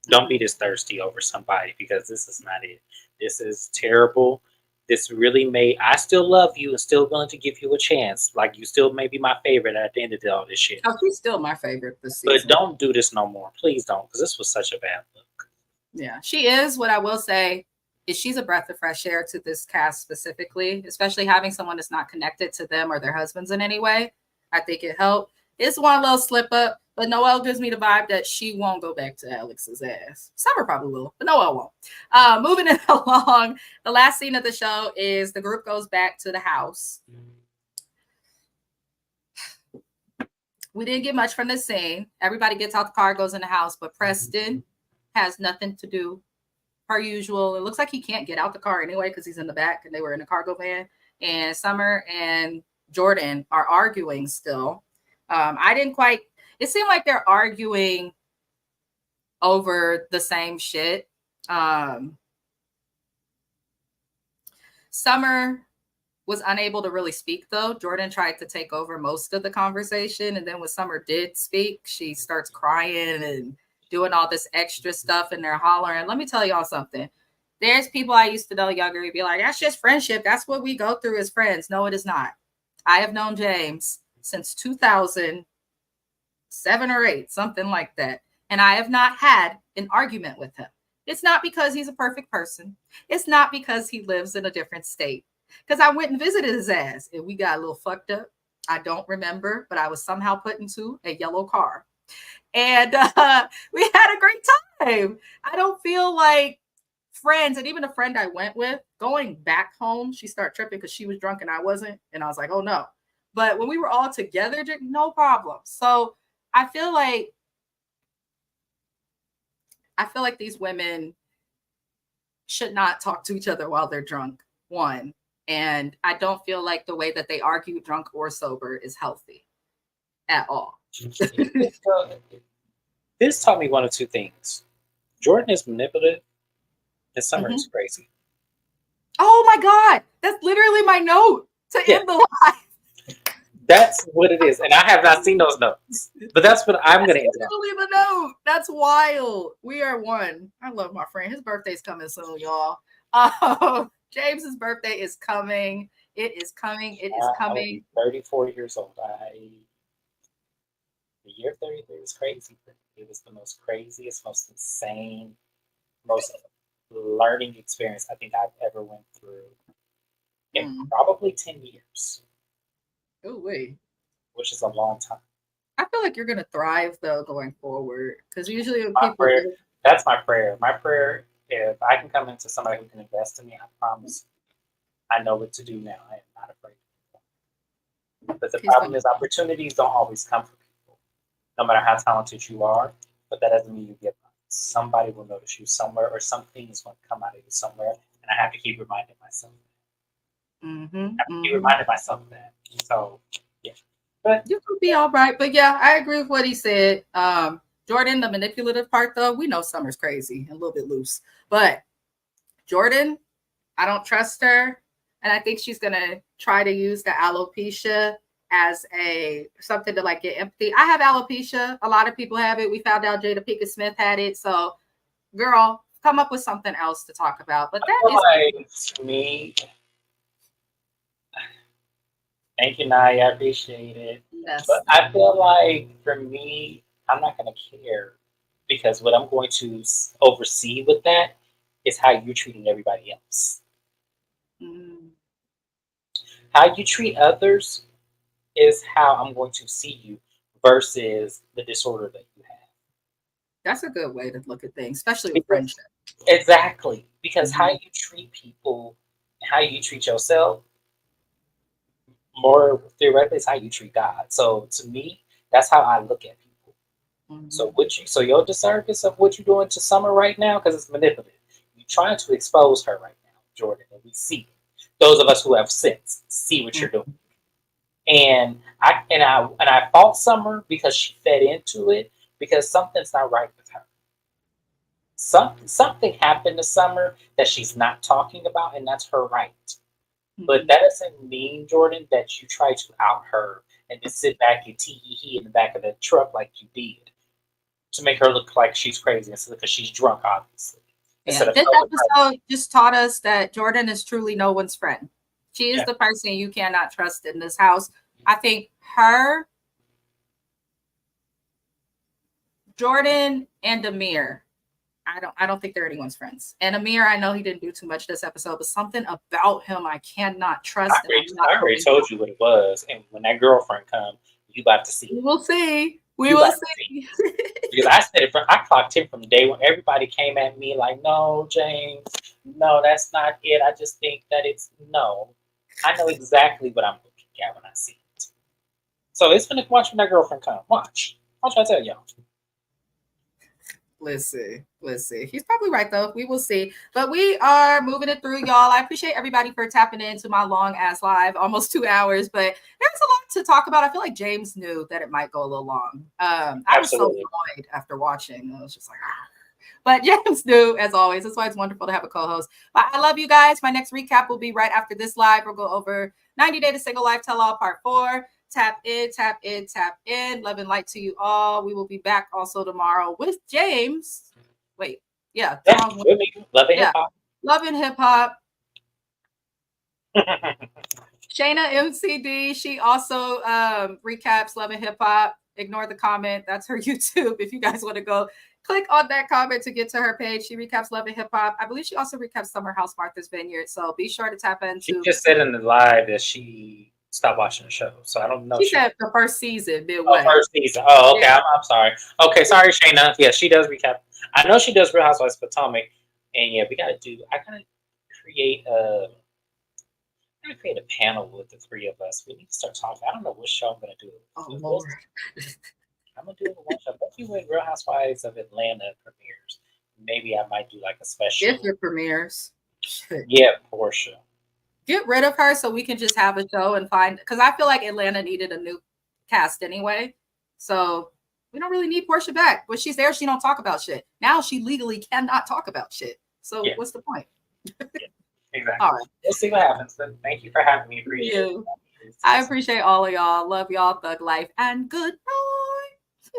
Don't be this thirsty over somebody because this is not it. This is terrible. This really I still love you and still willing to give you a chance. Like you still may be my favorite at the end of all this shit. Oh, she's still my favorite this season. But don't do this no more. Please don't, because this was such a bad look. Yeah, she is. What I will say is she's a breath of fresh air to this cast specifically, especially having someone that's not connected to them or their husbands in any way. I think it helped. It's one little slip up, but Noelle gives me the vibe that she won't go back to Alex's ass. Summer probably will, but Noelle won't. Moving it along, the last scene of the show is the group goes back to the house. We didn't get much from this scene. Everybody gets out the car, goes in the house, but Preston has nothing to do. Per usual, it looks like he can't get out the car anyway because he's in the back and they were in a cargo van. And Summer and Jordan are arguing still. It seemed like they're arguing over the same shit. Summer was unable to really speak though. Jordan tried to take over most of the conversation. And then when Summer did speak, she starts crying and doing all this extra stuff and they're hollering. Let me tell y'all something. There's people I used to know younger who'd be like, that's just friendship. That's what we go through as friends. No, it is not. I have known James since 2007 or 8, something like that. And I have not had an argument with him. It's not because he's a perfect person. It's not because he lives in a different state. Because I went and visited his ass and we got a little fucked up. I don't remember, but I was somehow put into a yellow car. And we had a great time. I don't feel like friends, and even a friend I went with, going back home, she started tripping because she was drunk and I wasn't. And I was like, oh no. But when we were all together, no problem. So I feel like these women should not talk to each other while they're drunk, one. And I don't feel like the way that they argue, drunk or sober, is healthy at all. This taught me one of two things. Jordan is manipulative and Summer is crazy. Oh my God. That's literally my note to end the live. That's what it is. And I have not seen those notes. But that's what I'm going to end up. Literally the note. That's wild. We are one. I love my friend. His birthday's coming soon, y'all. James's birthday is coming. It is coming. It is coming. 34 years old. The year 33 was crazy. It was the most craziest, most insane, most learning experience I think I've ever went through in probably 10 years. Oh, wait. Which is a long time. I feel like you're going to thrive, though, going forward. Because usually when people... That's my prayer. My prayer, if I can come into somebody who can invest in me, I promise I know what to do now. I am not afraid. But the problem is opportunities don't always come for people, no matter how talented you are. But that doesn't mean you give up. Somebody will notice you somewhere, or something is going to come out of you somewhere. And I have to keep reminding myself that. I have to keep reminding myself that. So, yeah. But you could be all right. But yeah, I agree with what he said. Jordan, the manipulative part, though, we know Summer's crazy and a little bit loose. But Jordan, I don't trust her. And I think she's going to try to use the alopecia as something to like get empathy. I have alopecia. A lot of people have it. We found out Jada Pinkett Smith had it. So, girl, come up with something else to talk about. But that is me. Thank you, Naya. I appreciate it. Yes. But I feel like for me, I'm not going to care, because what I'm going to oversee with that is how you're treating everybody else. How you treat others is how I'm going to see you versus the disorder that you have. That's a good way to look at things, especially with friendship. Exactly. Because how you treat people, how you treat yourself, more theoretically, is how you treat God. So to me, that's how I look at people. So your disservice of what you're doing to Summer right now, because it's manipulative. You're trying to expose her right now, Jordan, and we see it. Those of us who have sense see what you're doing. And I fault Summer because she fed into it, because something's not right with her. Something happened to Summer that she's not talking about, and that's her right. But that doesn't mean, Jordan, that you try to out her and just sit back and tee-hee in the back of the truck like you did to make her look like she's crazy, because she's drunk, obviously. Yeah, this episode just taught us that Jordan is truly no one's friend. She is the person you cannot trust in this house. I think her, Jordan, and Amir, I don't think they're anyone's friends. And Amir, I know he didn't do too much this episode, but something about him I cannot trust. I already told you what it was. And when that girlfriend comes, you about to see. We will see. We will see. Because I said it I clocked him from day one. Everybody came at me like, no, James, no, that's not it. I just think that it's no. I know exactly what I'm looking at when I see it. So it's gonna watch when that girlfriend come. Watch I tell y'all. Let's see. He's probably right, though. We will see. But we are moving it through, y'all. I appreciate everybody for tapping into my long-ass live, almost 2 hours. But there's a lot to talk about. I feel like James knew that it might go a little long. I was so annoyed after watching. I was just like, ah. But James knew, as always. That's why it's wonderful to have a co-host. But I love you guys. My next recap will be right after this live. We'll go over 90 Day to Single Life Tell-All Part 4. Tap in. Love and light to you all. We will be back also tomorrow with James. Wait, yeah. With me. Love and hip hop. Love and hip hop. Shayna MCD, she also recaps Love and Hip Hop. Ignore the comment. That's her YouTube. If you guys want to go click on that comment to get to her page. She recaps Love and Hip Hop. I believe she also recaps Summer House Martha's Vineyard. So be sure to tap into. She just said in the live that she stopped watching the show. So I don't know. She said the first season. First season. Oh, okay. Yeah. I'm sorry. Okay, sorry, Shayna. Yeah, she does recap. I know she does Real Housewives of Potomac. And yeah, I gotta create a panel with the three of us. We need to start talking. I don't know what show I'm gonna do. Oh Lord. I'm gonna do it one show. Maybe when Real Housewives of Atlanta premieres, maybe I might do like a special. If it premieres. Yeah, Portia. Get rid of her so we can just have a show and find, because I feel like Atlanta needed a new cast anyway. So we don't really need Portia back. When she's there, she don't talk about shit. Now she legally cannot talk about shit. So what's the point? Exactly. All right. We'll see what happens. But thank you for having me. Appreciate it. I appreciate all of y'all. Love y'all. Thug life and good night.